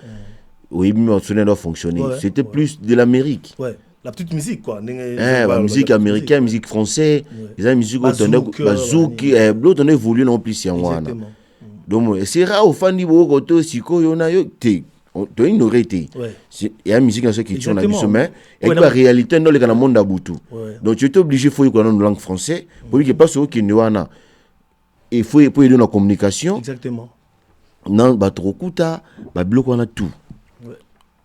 Speaker 2: Oui, mais ça n'a pas fonctionné. Ouais, c'était plus de l'Amérique.
Speaker 1: Ouais, la petite musique quoi.
Speaker 2: La musique américaine, musique française, la musique bazouk, l'autre on évolue non plus en wana. Donc c'est rare au fan du beau côté siko yona yo te. Tu ignorer te. Il y a musique dans ce qui tourne à sommet et la réalité dans le monde abutu. Donc tu es obligé faut qu'on une langue française pour que pas ce qui ne wana. Il faut aider dans la communication.
Speaker 1: Exactement.
Speaker 2: Non, ba trop kuta, ba bloc on a tout.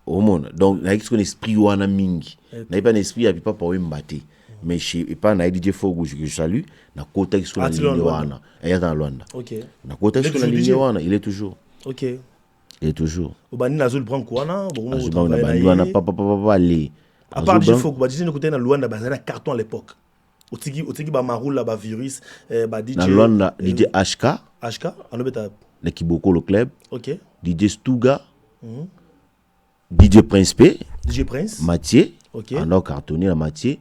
Speaker 2: Au monde donc na un esprit wana mingi na pas un esprit ya pas pour mbaté mais chez pas na DJ Fogo que je salue na côté sur la ligne wana et dans Luanda.
Speaker 1: OK.
Speaker 2: Na côté sur la ligne wana il est toujours.
Speaker 1: OK.
Speaker 2: Il est toujours.
Speaker 1: Obani na Azul Branco wana bon
Speaker 2: wana papa aller
Speaker 1: à part DJ Fogo ba DJ na côté na Luanda ba na carton à l'époque otiki ba marula ba virus ba DJ
Speaker 2: na Luanda DJ HK
Speaker 1: anobeta
Speaker 2: na Kiboko le club.
Speaker 1: OK.
Speaker 2: DJ Stuga DJ Prince P.
Speaker 1: DJ Prince.
Speaker 2: Mathieu.
Speaker 1: OK.
Speaker 2: Alors cartonné la Mathieu.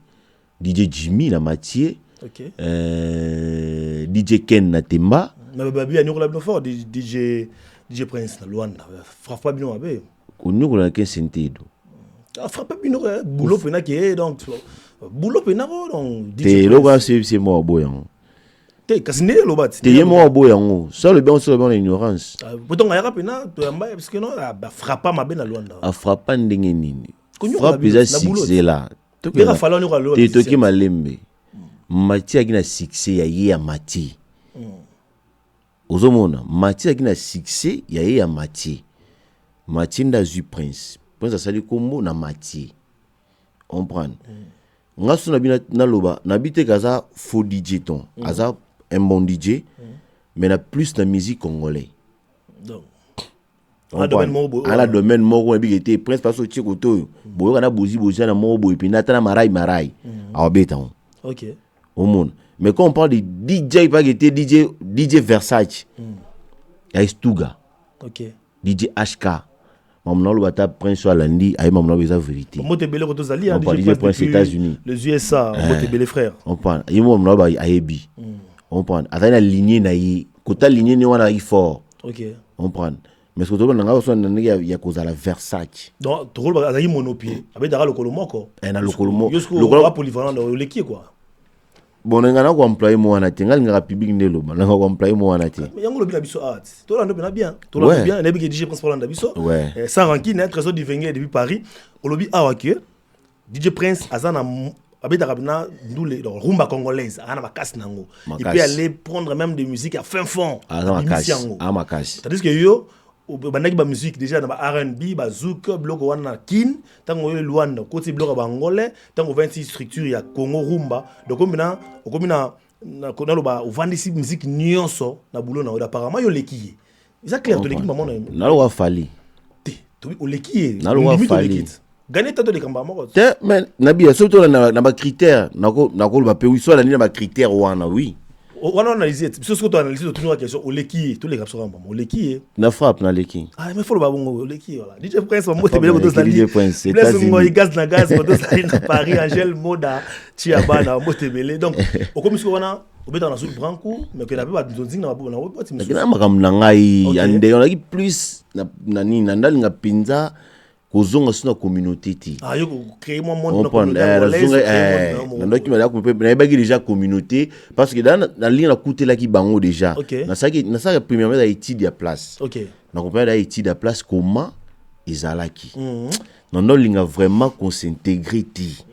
Speaker 2: DJ Jimmy la Mathieu.
Speaker 1: OK.
Speaker 2: DJ Ken na Temba.
Speaker 1: Mais babi a nous la bien fort DJ Prince na Luanda. Frappe pas bien abe.
Speaker 2: Nous la Ken sentido.
Speaker 1: Frappe pas bien boulot pena qui donc boulot pena donc
Speaker 2: DJ. Te loga c'est moi boyan.
Speaker 1: Kasine lobat.
Speaker 2: Te moi boyan. Ça le bien ignorance.
Speaker 1: Pourtant ya pena to yamba parce que non frappe pas ma ben na Luanda.
Speaker 2: A frappe ndenge nini. Frappe za succès là.
Speaker 1: Bera fallo ni ko lo.
Speaker 2: Te toki malembe. Mati akina succès ya ye ya Mati. ozomona Mathieu qui na succès ya Mathieu nda zu Prince asali kombo na Mathieu on prend nga so na bina na loba na bite kaza faux DJ ton aza un bon DJ mais na plus na musique congolais
Speaker 1: donc
Speaker 2: à la domaine moko na bigete Prince paso tchikoto boyo kana bozi na mobo et puis na tana marai abeta
Speaker 1: OK
Speaker 2: au monde. Mais quand on parle de DJ, pas que DJ Versace, il y a Stuga, DJ HK, Maman le bata Prince Alandi, aïe Maman le vérité.
Speaker 1: Moi t'es belé quand tu
Speaker 2: on parle DJ Prince États-Unis,
Speaker 1: les USA, moi t'es belé frère.
Speaker 2: On parle, il Maman le aïebi, on parle. Attends la lignée naïe, quand la lignée n'est pas fort.
Speaker 1: OK.
Speaker 2: On prend. Mais ce que tu vois, il y a cause à la Versace.
Speaker 1: Donc tu vois, il y a monopie. Avec dara le colomoco.
Speaker 2: Le colomoco.
Speaker 1: Le colomoco polyvalent dans le qui quoi.
Speaker 2: Bon nga ko employer mo wana te ngal nga public ndelo ba nga ko employer mo wana te
Speaker 1: mais yango lo bien biso art to la ndo bien to la bien na bi DJ Prince Paul biso sans rancune trésor du Vengue depuis Paris au lobby awa que DJ Prince azana abeta kabina ndule rumba congolaise ana makasi nango il peut aller prendre même des musiques à fin fond
Speaker 2: makasi
Speaker 1: c'est-à-dire que yo bandaki ba musique déjà na ba R&B ba zouk bloc wana kin tango yo Luanda côté bloc ba angolais tango 26 structure ya Congo rumba donc komina na konalo ba uvandisi musique nyonso na bulo na apparemment yo lekiye ça clair to l'équipe maman
Speaker 2: na lo wa fali
Speaker 1: to o lekiye
Speaker 2: na lo wa fali
Speaker 1: gagner tato de kamba moko
Speaker 2: te mais na bia surtout na ba critère na ko ba pe oui so la ni na ba critère wana oui.
Speaker 1: On a analysé, parce que tu as analysé toujours la question, au leki, tous les gars sont au leki.
Speaker 2: Na frappe na leki.
Speaker 1: Ah, mais il faut le babon au leki, voilà. DJ Prince, on monte bien quand
Speaker 2: DJ Prince, c'est ça.
Speaker 1: Il gaz na gaz, quand on s'allie à Paris, Angel, Moda, Chiabana, on monte belé. Donc, au comme on a, on met dans la soupe branco, mais que la plupart des autres, on a pas de
Speaker 2: musique. On a comme nangai, on a plus, nani, nandal nga pinza. Kozonga suna communauté ti
Speaker 1: yo créer moi monde na communauté
Speaker 2: ndoki mala ko pe na bagi déjà communauté parce que dans la ligne la coûté là qui bango déjà na ça premièrement la étude ya place na ko la étude ya place comment ezalaki non linga vraiment qu'on s'intégrer ti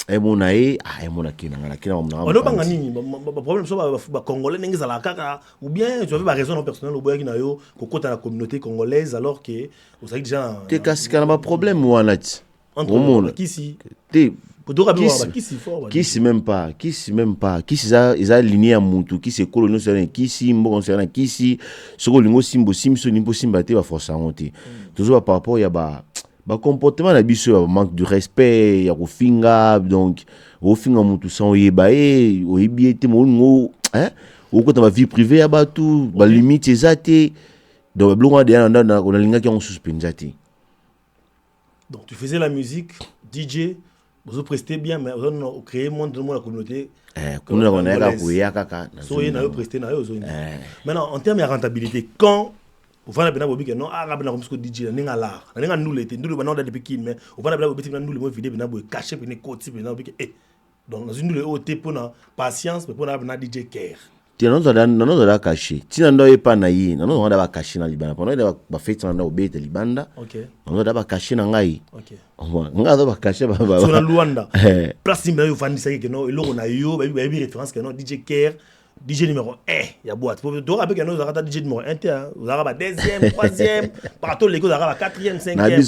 Speaker 2: et mon aé mon akina
Speaker 1: on a banga nini problème so ba congolais ningi zala kaka ou bien tu avais ba raison personnelle au boya kinayo ko kota la communauté congolaise alors que vous savez déjà
Speaker 2: te kasika na problème wana ti
Speaker 1: entre qui si
Speaker 2: te
Speaker 1: qui
Speaker 2: si même pas qui si ça lignée à mutu qui se colonel sur qui si mbon sur qui si soko lingo simbo simso nimbo simba te ba force monter toujours par rapport ya ba comportement na biso manque de respect ya kofinga donc ofinga mutu sans yeba oyebiete mo hein okota ba vie privée ya batu ba limite ezate donc blonga de na linga ki on suspendre te.
Speaker 1: Donc tu faisais la musique DJ vous prestez bien mais on créer monde dans la communauté
Speaker 2: comme on a ka kaka
Speaker 1: so yena yo prester na yo zo maintenant en termes de rentabilité quand on va bien bobi que non arabna comme ce que DJ ninga la ninga ndule te ndule bana depuis kin mais on va bien bobi ndule mo vidéo bina boy cacher bina côté bina bobi donc dans une ndule o te pona patience mais pona bina DJ care
Speaker 2: ti non da cacher ti na ndo e pa na yi non da ba cacher na libanda pona da ba fait na obete libanda
Speaker 1: OK
Speaker 2: non da ba cacher na ngai
Speaker 1: OK
Speaker 2: nga da ba cacher ba
Speaker 1: so na Luanda place ni yo vandisa que non eloko na yo ba référence que non DJ care DJ numéro 1, il y a boîte. Pour te rappeler que nous avons DJ numéro 1, vous avez deuxième, troisième, partout les gars, vous avez quatrième, cinquième.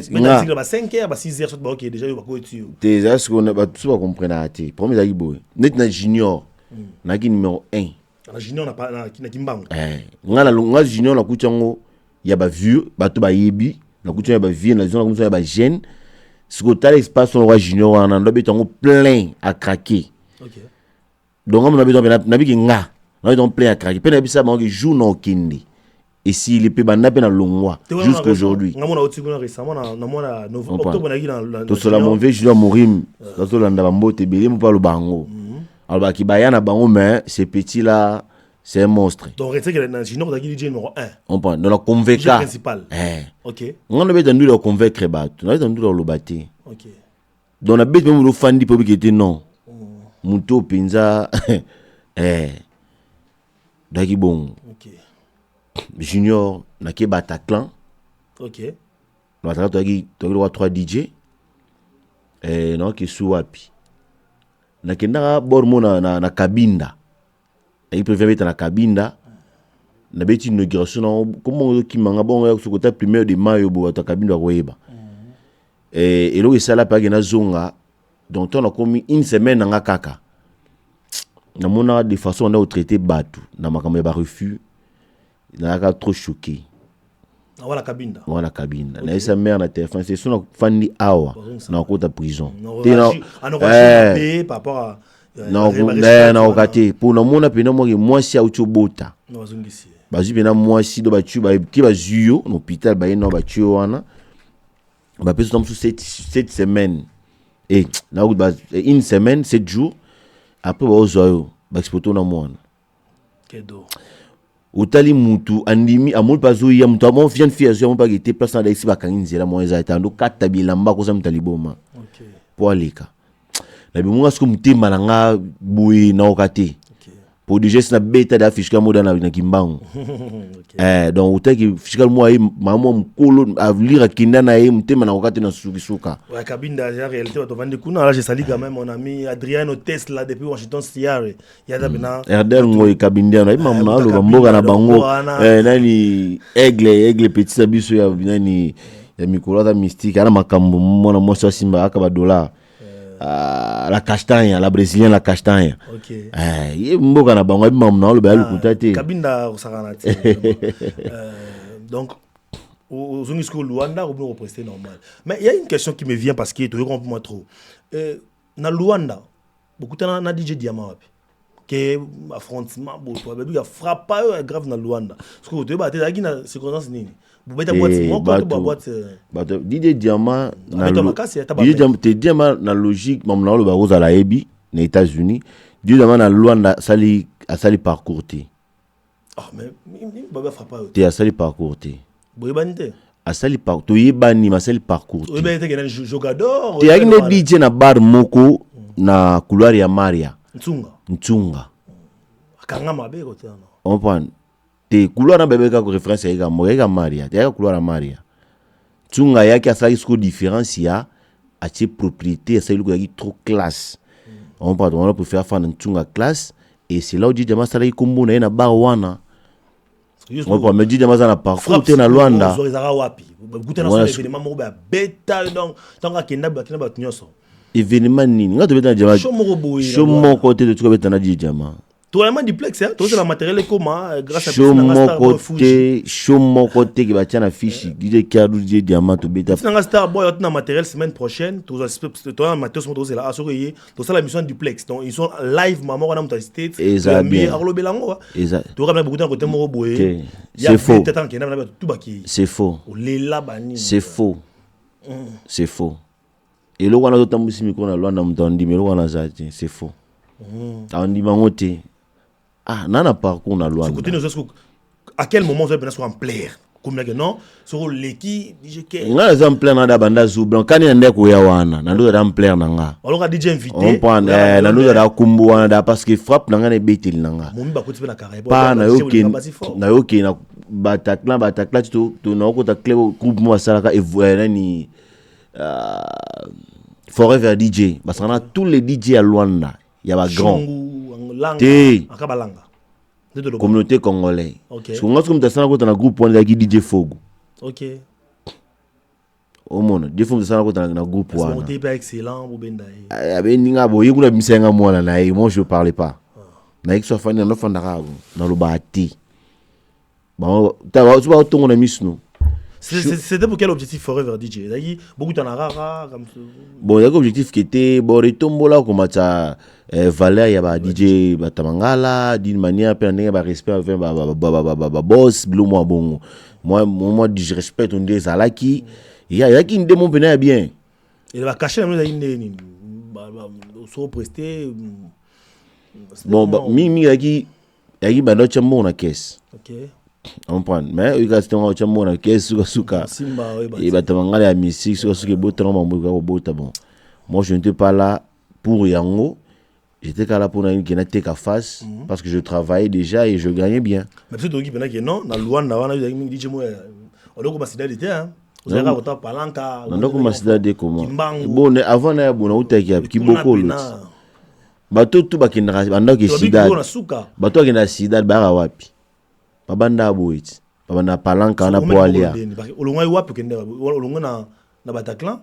Speaker 1: Maintenant, il y a 5 heures, 6 heures, ok, déjà, il y a quoi dessus.
Speaker 2: Déjà, ce qu'on a pas tout compris à te. Premier d'ailleurs, boy. Net na junior, na qui numéro 1.
Speaker 1: Na junior na pas na kimbango.
Speaker 2: Nga junior na kuchango, il y a ba vieux, ba to ba yebi, na kuchango ba vieux, na zone na ba jeune. Ce que t'as l'espace on roi junior, on a betango plein à craquer. OK. Donc on a besoin na biki nga na donc plein à craquer pe na bisa ba ngi jour no kindi et si les pe bana pe na longwa jusqu'à aujourd'hui
Speaker 1: nga mona otikuna récemment na mona octobre na ki na
Speaker 2: to cela mon vieux Julien Morim to landa ba mbote belé mo pa lo bango alors ba ki baya na bango mais ces petits là c'est un monstre
Speaker 1: donc c'est que na junior da ki DJ numéro 1
Speaker 2: on prend dans la convaincre
Speaker 1: principal OK
Speaker 2: on a besoin de le convaincre ba on a besoin de le battre
Speaker 1: OK
Speaker 2: donc na besoin même le fandi pour que était non Muto Pinza Daki bon. OK. Junior nake Bataclan.
Speaker 1: OK.
Speaker 2: Bataclan toki 3 DJ. Non ki suwapi. Nakenda bormo na Kabinda. Il préfère mettre na Kabinda. na beti inauguration comment qui manga bon sur côté 1er de mai bo ta Kabinda koyeba et lo esala pa gena zonga donc on a commis une semaine nga kaka na mona de façon on a traité batu na makambo ba refus na ka trop choqué
Speaker 1: wala Kabinda
Speaker 2: na esa mère na téléphone c'est son fandi awa na kota prison
Speaker 1: tena par rapport à
Speaker 2: na okate pour na mona pena moi si auto bota bazu pena moi si do batu ba ki bazuyo na hôpital ba ina ba tuyo wana ba peso tam sur cette semaine et na une semaine 7 jours après ba ozoyo ba expoto na mwana
Speaker 1: kedo
Speaker 2: utali mutu andimi amul bazo ya mutu amon vient faire zo amon pas été place na ici ba kanginzela mo ezata ndo kata bilamba ko sa mutaliboma
Speaker 1: OK
Speaker 2: pour alika na bimunga siko mutima na nga boyi na okate pour dire c'est na beta da fiscal moda na kimbango donc utaki fiscal mo ay mamo mkolo a lire kinda na ye mutima na okate na sukisuka
Speaker 1: ouais Kabinda en réalité to vandi kuna là je salue quand même mon ami Adriano Tesla depuis Washington Seattle ya da bina
Speaker 2: RDR ngoy Kabinda na imam na lo mboga na bango nani aigle petit sabiso ya nani ya mikolo da mystique ana makambo mona moso simba akaba dollar la castagne, la brésilienne la castagne.
Speaker 1: OK.
Speaker 2: Mboka na bango imam na lo ba lukuta te.
Speaker 1: Kabinda osakana te. Donc aux Unisco Luanda on peut représenter normal. Mais il y a une question qui me vient parce que tu comprends moi trop. Na Luanda beaucoup na DJ Diamant wapi. Que affrontement bo to ba bi frappe grave na Luanda. Parce que tu ba te dagi na circonstance nini. Bubeta boîte mon ko to boîte
Speaker 2: bato DJ Diamant na DJ Diamant na logique mam na lo ba roza la ebi na États-Unis DJ Diamant na Luanda sali parcours te
Speaker 1: ah mais baba frappe
Speaker 2: te sali parcours te
Speaker 1: boyebanite
Speaker 2: asali parcours to yebani ma sali parcours
Speaker 1: te boyebete que jogador
Speaker 2: te yaki no DJ na bar moko na couloir ya Maria Ntunga
Speaker 1: akanga mabe ko te no
Speaker 2: on prend te couloir na bébé ka ko référence ya Moga Maria te ya couloir à Maria Tsunga yaki asali sko différence ya a tie propriété asali ko yaki trop classe on peut faire faire Tsunga classe et c'est là où dit Diamant sala kombo na na bar wana on peut me dire Diamant na parcours te na Luanda
Speaker 1: zo ezaka wapi gutana so événement mo ba beta donc tanga kenda ba tunyoso
Speaker 2: événement nini ngato beta Diamant show mon côté de tout beta na Diamant
Speaker 1: tout le monde duplex hein tout le matériel comment grâce à
Speaker 2: show mon côté qui va tirer la fiche DJ Kadou DJ Diamant to beta
Speaker 1: na star boy on a matériel semaine prochaine tout un matériel sont tous là assuré tout ça la mission duplex donc ils sont live maman on a monté state
Speaker 2: bien
Speaker 1: arlo belango
Speaker 2: exact
Speaker 1: tout comme beaucoup de côté mo boye
Speaker 2: c'est faux
Speaker 1: c'est faux
Speaker 2: c'est faux et le wana totambusi miko na Luanda mtondi mais le wana zati c'est faux andi mangote nana parcours na Luanda
Speaker 1: à quel moment vous avez en plaire comme que non sur l'équipe DJ K
Speaker 2: nga za plaire na da banda zublan kani ande ko ya wana na ndo da plaire na nga
Speaker 1: alors DJ invité
Speaker 2: on prend na ndo da kumbu wana da parce que frappe na nga ne betel na nga
Speaker 1: mumba ko tibela carré
Speaker 2: pa na yoki na batakla to na ko ta club groupe mo sala ka nani Forever DJ parce qu'on a tous les DJ à Luanda il y a ba grand
Speaker 1: akabalanga
Speaker 2: communauté congolais parce qu'on a comme ta sana ko na groupe wana ki DJ Fogo
Speaker 1: OK
Speaker 2: au monde DJ Fogo sana ko na groupe wana
Speaker 1: on était pas excellent bo benda
Speaker 2: abe ninga bo yekuna bisenga mwana na ye moi je parlais pas na ikso fani na fanda ka na lo bati ba ta ba tu ba tongo na misno.
Speaker 1: C'était pour quel objectif Forever DJ? Beaucoup de rara comme ça.
Speaker 2: Bon, il y a un objectif qui était bon retombola comme ça valeur il y a DJ batamangala d'une manière peu n'enga ba respect avec ba boss blou moi bon. Moi je respecte on dit ça là qui il y a qui une démon venait bien.
Speaker 1: Il va cacher la une so presté
Speaker 2: bon mi yaki ba no chambo na caisse.
Speaker 1: OK.
Speaker 2: On prend mais il reste un chambo na caisse suka et batamangala ya musique suka botron mambo bota bon. Moi je n'étais pas là pour yango. J'étais là pour une qui n'était qu'à face parce que je travaillais déjà et je gagnais bien.
Speaker 1: Mais c'est toi qui penses que non, dans Luanda, on a eu des DJ moi, on a commencé à dire hein. On a eu palanca.
Speaker 2: On a commencé à dire comment. Bon, avant on a bon on a qui beaucoup l'autre. Bato tout bakindra banda ke sida. Bato ke na sida bara wapi. babanda boit babanda palanka na poalia
Speaker 1: olonga wapi kende olonga na Bataclan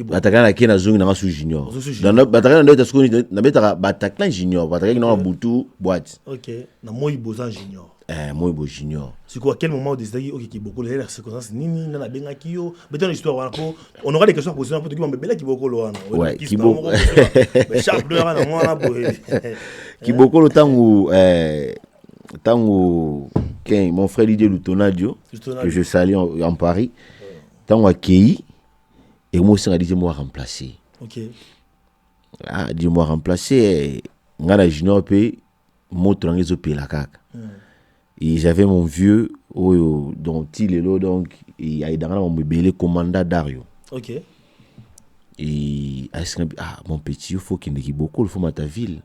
Speaker 2: Bataclan na kena zongi na su junior dans Bataclan ndo tasko na betaka Bataclan junior Bataclan na butu boîte
Speaker 1: OK na moi bozan junior
Speaker 2: moi bo junior
Speaker 1: c'est quoi à quel moment décidé OK qui beaucoup les circonstances nini na benga kio beton histoire wana ko on aura des questions à poser pour tout qui mbela qui beaucoup lo wana
Speaker 2: ouais qui beaucoup
Speaker 1: mais chaque pleure na moi na boy
Speaker 2: qui beaucoup le tango mon frère Didier Lutonadio que je salue en Paris tango accueilli et moi aussi dit moi remplacer
Speaker 1: OK
Speaker 2: dit moi remplacer ngana junior pe moto ngezo pe la kaka et j'avais mon vieux dont il est là donc il a dans mon bébé commandant Dario
Speaker 1: OK
Speaker 2: et mon petit il faut qu'il beaucoup il faut ma ta ville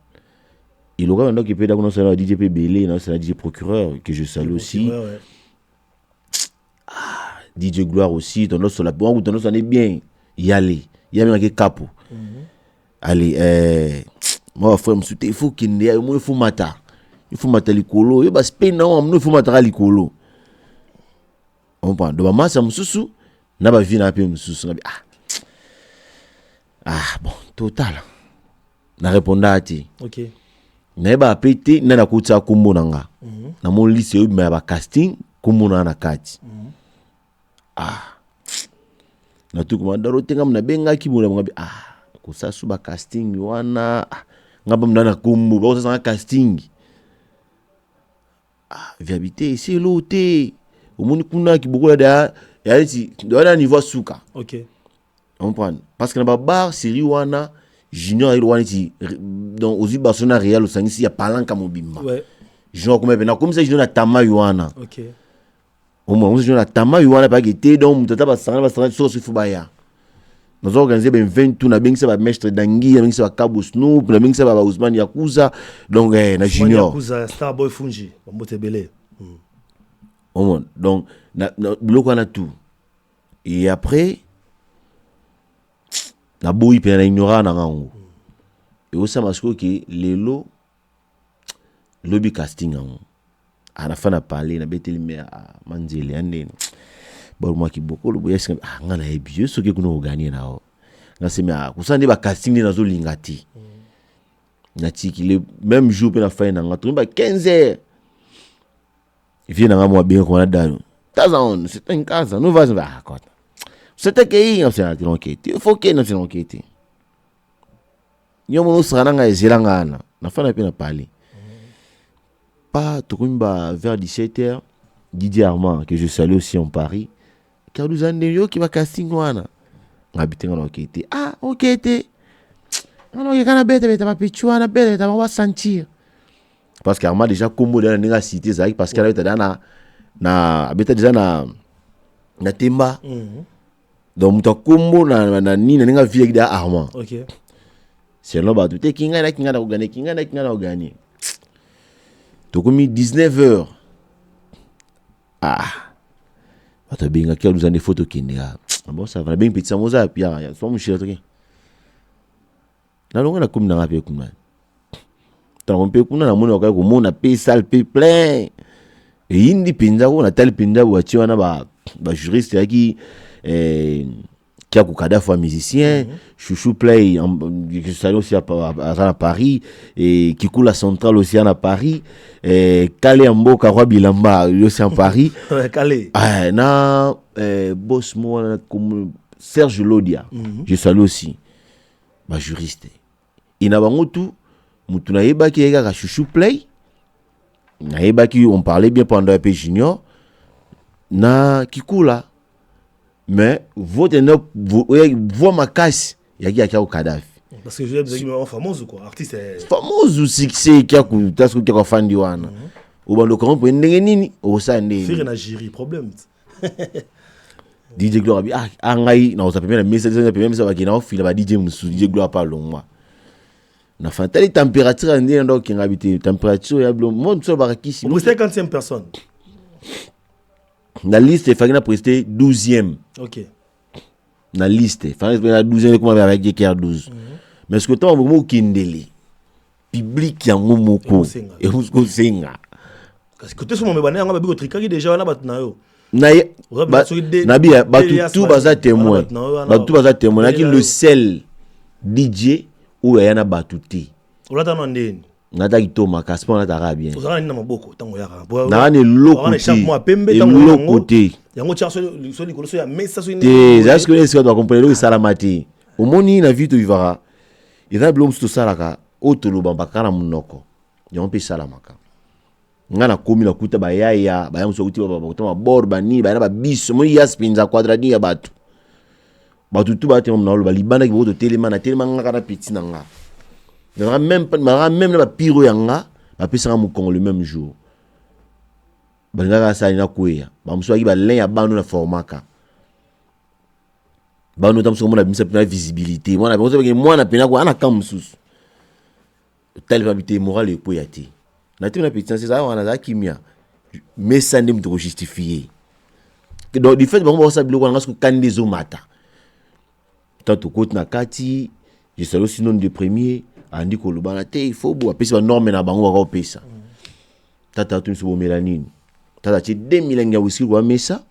Speaker 2: il aura donc il peut d'accord non DJ Belé non c'est DJ procureur que je salue aussi DJ Gloire aussi ton autre sur la bon ton autre on est bien y aller il y a même un capo allez moi frère me souhaiter il faut qu'il y moi il faut mata il faut mata likolo yo ba spain non il faut mata likolo on prend de maman ça mususu na ba vie na pe mususu bon total na répondre ati
Speaker 1: OK
Speaker 2: na ba pété na na kutsa kumbo nanga na mon lycée ba ba casting kumbo na kati na tu kuma daro tenga mna benga kibula ngabi ko sa suba casting wana ngaba mna kumbo ba sa casting viabilité c'est l'auté au monde kuna kiboko da ya ti doana niveau suka
Speaker 1: OK
Speaker 2: on prend parce que na ba bar série wana junior il wana ti donc aux Barcelona Real osangisi ya palanka mobimba
Speaker 1: ouais
Speaker 2: junior comme ça junior na tama wana
Speaker 1: OK
Speaker 2: au moins junior na tama wana pas que donc mutata ba sanga so fubaya nous organiser ben 20 tours na bengisa ba mestre dangi na bengisa ba Cabo Snoop na bengisa ba Ousmane Yakuza donc na junior
Speaker 1: Yakuza Starboy Fungi Mbote Belé
Speaker 2: au moins donc na bloko na tout et après na boyi pe na ignora na ngango et aussi parce que lelo lobby casting à la fin na parler na beteli me manzeli ande bon moi qui beaucoup le boye ngana e bien ce que kuno gagner na o na se me kusande ba casting na zo lingati na tiki le même jour pe na fin na ngato ba 15h il vient na moi bien qu'on a dans tazon c'est une casa nous va quoi c'était que on s'est enquête il faut que nous s'en enquête yo mo sera nga ezilanga na fin na pe na parler pas Tokumba vers 17h Didier Armand que je salue aussi en Paris car nous en yo qui va casting wana ngabite ngana okete okete alors il kana bête pas pichwana bête ta va sentir parce qu'Armand déjà comme dans la cité ça parce qu'elle était na habite déjà na Temba donc muta kombo na nina ninga vie avec Armand
Speaker 1: OK
Speaker 2: c'est là ba tout kinga na gagner Tokumi 19h. Wata benga kia nous en des photos kinga. Bon ça va bien petit samosa pia ya so mushira toki. Na longa na kum na ngape kum na. Tango kuna na mona ka ko mona pe sal pe plein. Et indi pinza ko na tel pinza wa chi wana ba juriste yaki qui a beaucoup fois musicien, Chouchou Play, je salue aussi à Paris, et Kikou la centrale aussi à Paris, et Kale Ambo Karwa Bilamba aussi en Paris.
Speaker 1: Kale.
Speaker 2: Na boss moi comme Serge Lodia, je salue aussi, ma juriste. Il n'a pas tout, mutuna yeba ki ega Chouchou Play, na yeba ki on parlait bien pendant un peu junior, na Kikou la. Mais votre ma casse il y a au cadavre
Speaker 1: parce que je vais fameuse quoi artiste
Speaker 2: fameuse ou succès qui a tasco qui a fan di wana au bando comment pour ndenge nini au sa ndenge
Speaker 1: faire na jury problème
Speaker 2: DJ Gloire ngai na osa première message na première message bakina ofila ba DJ musu DJ Gloire pas longwa na fantali température ndenge ndo ki ngabité température ya blo monde so barakisi
Speaker 1: vous 50e personne.
Speaker 2: La liste il fallait prester 12e.
Speaker 1: OK.
Speaker 2: La liste il fallait prester 12e comme avec GKR 12. Mais ce que toi vraiment kindeli public ya ngomoko et musko senga.
Speaker 1: Parce que côté sur mon bébané, on a beaucoup de trucs qui déjà là maintenant.
Speaker 2: Nabi, tout baza témoin. Tout baza témoin. Qui le seul DJ où il y en a batouté.
Speaker 1: On l'a demandé.
Speaker 2: Nata kitoma kaspo na tara bien.
Speaker 1: On a maboko tango ya.
Speaker 2: Na ne lokoté.
Speaker 1: Yango tia so likolo so ya mesa so ni.
Speaker 2: Est-ce que les gars doivent comprendre le salamati. Au moni na vie to vivara. Il va blom sto salaka otolo bambaka na munoko. Yango pe salamaka. Ngana komi na kuta ba yaya ba yango so kuti ba kutama bor bani ba na ba biso moni ya spinza quadradi ya batu. Batu tu ba te mona lo ba libana ki boto telema na telema ngaka na petit na nga. Même la pire yanga, la personne mu Congo le même jour. Bangaka sa ina kuya. Ba muso aki ba len ya banu na formaka. Ba no tamso mona bimisa pena visibilité. Moi na pena ko ana kamsus. Tel va bité moral et poyati. Na tena petit c'est ça on a kimia. Mais ça ne me justifier. Donc du fait ba mo sa biloko ngasko kandezo mata. Tanto côte na kati, je sais aussi non de premier. Andi ko lubana te il faut bo apesi ba norme na bango ba ko pesa tata tu so melanine tata ti 2000 nga whisky ko mesa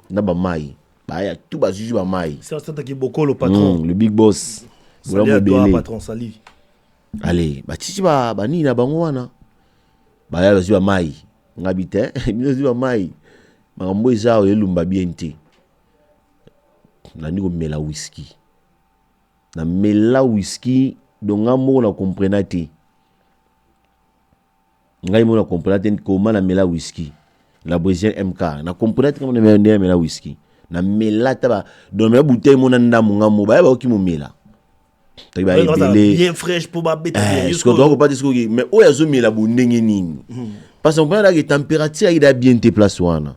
Speaker 2: na ba mai ba ya tout ba juju ba mai
Speaker 1: c'est ça qui bokolo patron
Speaker 2: le big boss
Speaker 1: salut toi patron salut
Speaker 2: allez ba ti ba ni na bango wana ba ya ba mai ngabite ni ba mai ba mbo za o elumba bien te na ni ko mela whisky na mela whisky donc amour na comprendre te ngai mo na comprendre te comment na mela whisky la brésilienne MK na comprendre comment na mela whisky na mela taba donc mela bouteille mo na ndamu ngamo ba ki mo mela ta ba
Speaker 1: bien fraîche pour ba beta bien
Speaker 2: jusqu'au donc pas disco mais o ya zo mela bo ndenge nini parce qu'on parle de température il a bien te place wana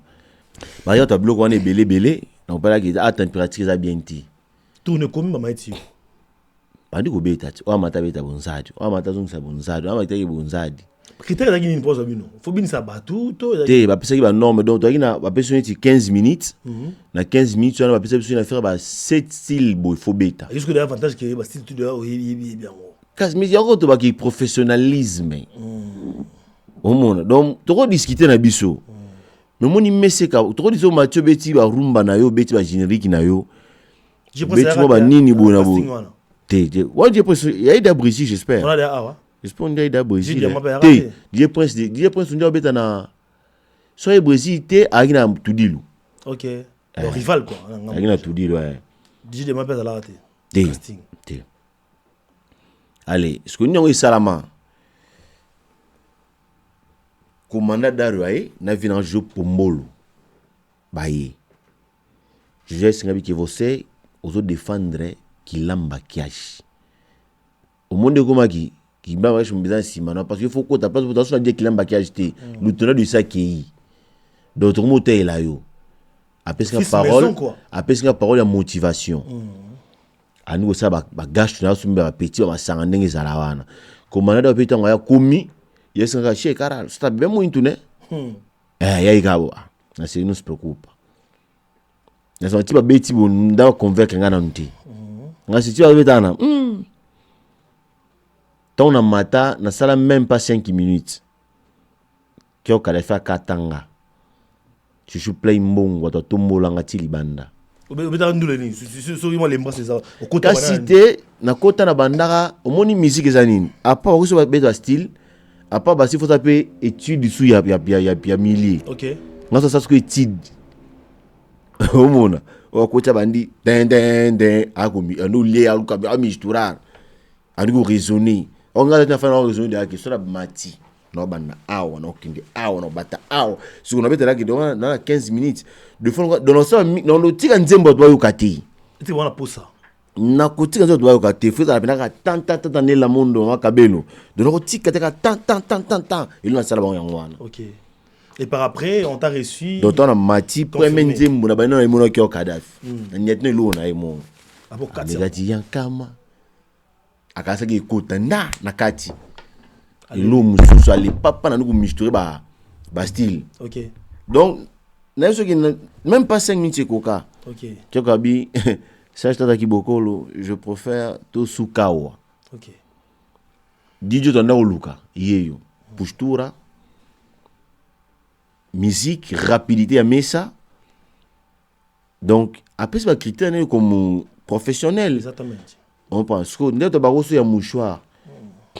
Speaker 2: ba ya ta bloc wana belé donc parle de a température ça bien ti
Speaker 1: tourne comme mama eti
Speaker 2: bandi ko beta o amata beta bonzadi o amata zongisa bonzadi o amata ke bonzadi
Speaker 1: critère là qui ni pose bino faut bien ça batu to
Speaker 2: te ba pesa ki ba norme donc to na ba pesa ni 15 minutes na 15 minutes on ba pesa na faire ba 7 style boy faut beta
Speaker 1: est-ce que l'avantage que ba style tu dois bien
Speaker 2: kas mais yako to ba ki professionnalisme au monde donc to ko discuter na biso mais moni meseka to ko diso Mathieu beti ba rumba na yo beti ba générique na yo beti mo ba nini bo na bo ouais, il y a des Brésil, j'espère. J'espère qu'il y a des Brésil. DJ Prince, on dit que na soit Brésil, t'es agina Tudilu.
Speaker 1: Ok. Le rival quoi.
Speaker 2: Agina Tudilu, ouais.
Speaker 1: DJ de ma pèse à la raté.
Speaker 2: Allez, ce qu'on y a Salama. Commandant d'Aruaï, n'a vu un jeu pour Molo. Baye. Je sais que vous aux défendre qui lamba kiash au monde comme qui ba wa shumbiza simana parce qu'il faut que ta place pour ta dire qui lamba kiash te le tenant de ça qui d'autres mots est là yo après ce parole ya motivation ani ça ba gash na sumba ba petit ba sanga ndenge zala wana komanda da petit ngaya komi yesanga che kara sta bien mo intune ya ikabo na se nous preocupa na so ti ba beti bo nda convaincre ngana nti ngasi tu avais tana ton na mata na sala même pas 5 minutes kyo kala fa katanga chuchu play mbongo to tombola ngati libanda
Speaker 1: obeta ndule ni so mo lemba c'est ça
Speaker 2: okota cité na kota na bandaka omoni musique ezanini apa okuso ba beta style apa ba si faut taper étude sous ya millier
Speaker 1: OK
Speaker 2: ngasa ça ce que étude omona okota bandi den akomi ando lié aluka ba misturar ando raisonner on nga ta fa raisonner de la question la mati no banda awa no kindi awa no bata awa si on abeta la ki dans 15 minutes de fond dans ça dans le tika nzembo to yokati
Speaker 1: tu vois la posa
Speaker 2: na kotika nzembo to yokati faut ça la tant ne la mondo makabelo de no tika tant il na sala ba ngwana.
Speaker 1: OK. Et par après, on t'a reçu.
Speaker 2: Donc on a mati premier nzembo na bana imono ki okadafi. Nyetne lo na imo.
Speaker 1: Abo kati.
Speaker 2: Ngati yankama. Akasa ki kota na kati. Ilo mususu ali papa na nuko misturer ba style.
Speaker 1: OK.
Speaker 2: Donc na ce qui même pas 5 minutes koka.
Speaker 1: OK.
Speaker 2: Tiokabi ça tata ki bokolo, je préfère to sukawa.
Speaker 1: OK.
Speaker 2: Dijo tonda oluka yeyo. Postura musique, rapidité à Mesa. Donc, après, c'est un critère comme professionnel.
Speaker 1: Exactement.
Speaker 2: On pense que nous avons un mouchoir.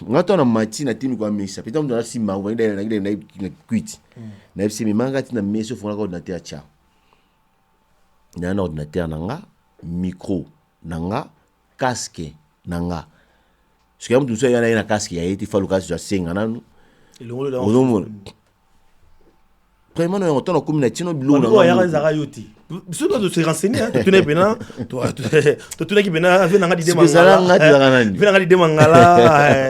Speaker 2: Nous avons un matin, nous avons un Mesa. Peut-être que nous avons un ordinateur. Nous avons un ordinateur, micro, casque. Ce qui est tout ça, il y a un casque, il y a été fait le casque de 5 ans. Vraiment, on a une communauté.
Speaker 1: On a se renseigner. Tu n'es pas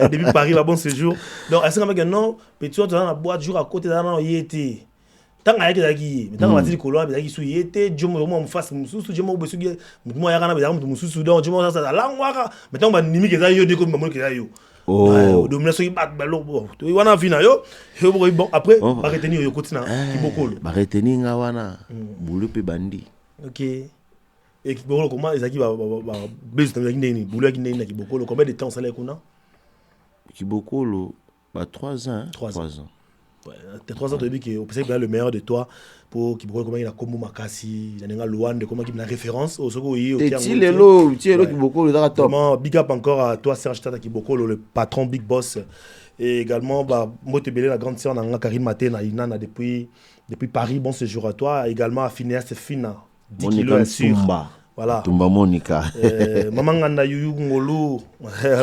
Speaker 1: depuis Paris, bon séjour. Donc, est-ce que non, tu as une boîte jour à côté d'un yété. Tant que tu as dit, tant que tu as dit que tu as dit que yété, je me fasse mususu, je me besoin de moi yagana be yamu mususu donc je me ça la ngwaka. Maintenant ba nimi ke za yo de ko mamu ke za yo. Oh, domination yi bat balo bo. Tu wana vina yo. Bon après ba retenir yo kotina kibokolo.
Speaker 2: Ba retenir nga wana bulu pe bandi.
Speaker 1: OK. Et kibokolo comment ezaki ba besoin de ndeni bulu ki ndeni na kibokolo combien de temps ça l'a kuna?
Speaker 2: Kibokolo ba 3 ans.
Speaker 1: 3 ans. Ouais, t'as 3 ans de vie qui on peut le meilleur de toi pour Kibokolo comment il a comme Makasi, il y a Luande comment il a référence au second yi au
Speaker 2: Kibokolo top.
Speaker 1: Vraiment big up encore à toi Serge Tata Kibokolo le patron big boss et également bah Motebele la grande sœur na Karine Maté na Inana depuis Paris bon séjour à toi également à Phineas Fina 10 kilos sur voilà
Speaker 2: Tumba Monica
Speaker 1: maman nganda yuyu ngolu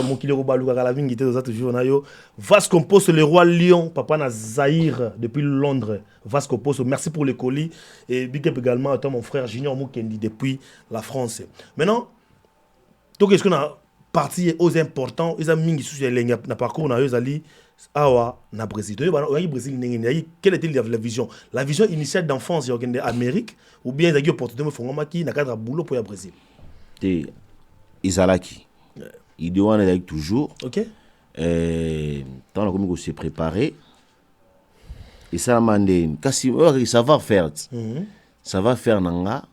Speaker 1: mon kilo baluka kala vingi te za toujours na yo Vasco Poso le roi lion papa na Zahir depuis Londres Vasco Poso merci pour le colis et big up également à toi mon frère Junior Mukendi depuis la France. Maintenant donc est-ce qu'on a parti aux importants ils ont mingi sous les na parcours na yo zali awa na Brésil. Brésil quelle était la vision initiale d'enfance en Amérique ou bien ils ont opportunité de faire un cadre boulot pour le Brésil.
Speaker 2: Izalaki. Il doit aller toujours.
Speaker 1: OK.
Speaker 2: Tant qu'on se préparer et ça mande kasi ça va faire. Ça va faire nanga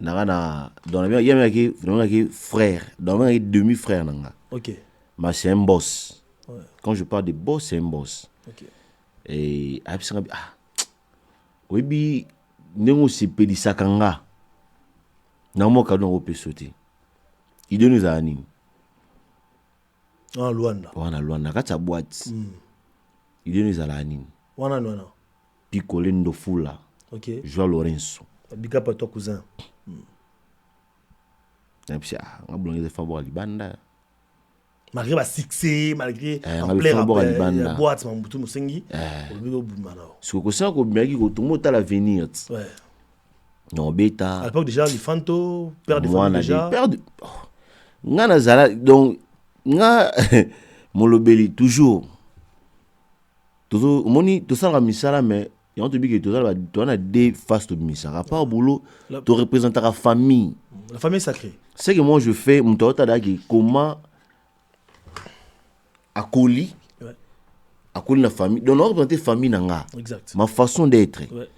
Speaker 2: dans la il y a qui frère, dans un demi-frère nanga.
Speaker 1: OK.
Speaker 2: Mais c'est un boss.
Speaker 1: Ouais.
Speaker 2: Quand je parle de boss, c'est un boss.
Speaker 1: OK.
Speaker 2: Et oui, nous c'est pédisakanga. Namo kadon au sauter. Il nous a animé.
Speaker 1: Ah Luanda.
Speaker 2: Wana Luanda kata boîte. Il nous a animé.
Speaker 1: Wana.
Speaker 2: Picolendo Fula.
Speaker 1: OK.
Speaker 2: Joao Lorenzo.
Speaker 1: Big up à ton cousin.
Speaker 2: Et puis on a besoin de faire boire libanda.
Speaker 1: Malgré ma succès, malgré
Speaker 2: en plein
Speaker 1: boîte Mambutu Musengi,
Speaker 2: ce que ça ko bien qui ko tout monde à l'avenir.
Speaker 1: Ouais.
Speaker 2: Non bêta.
Speaker 1: À l'époque déjà les Fanto, père de famille déjà.
Speaker 2: Père de ngana zala donc nga molobeli toujours moni to ça misala mais il on te dit que to ça tu as des faces de misala pas au boulot tu représentes la famille.
Speaker 1: La famille sacrée.
Speaker 2: C'est que moi je fais mon tota daki comment Akoli, ouais. Akoli la famille. Donc, on représente famille nanga.
Speaker 1: Exact.
Speaker 2: Ma façon d'être.
Speaker 1: Ouais.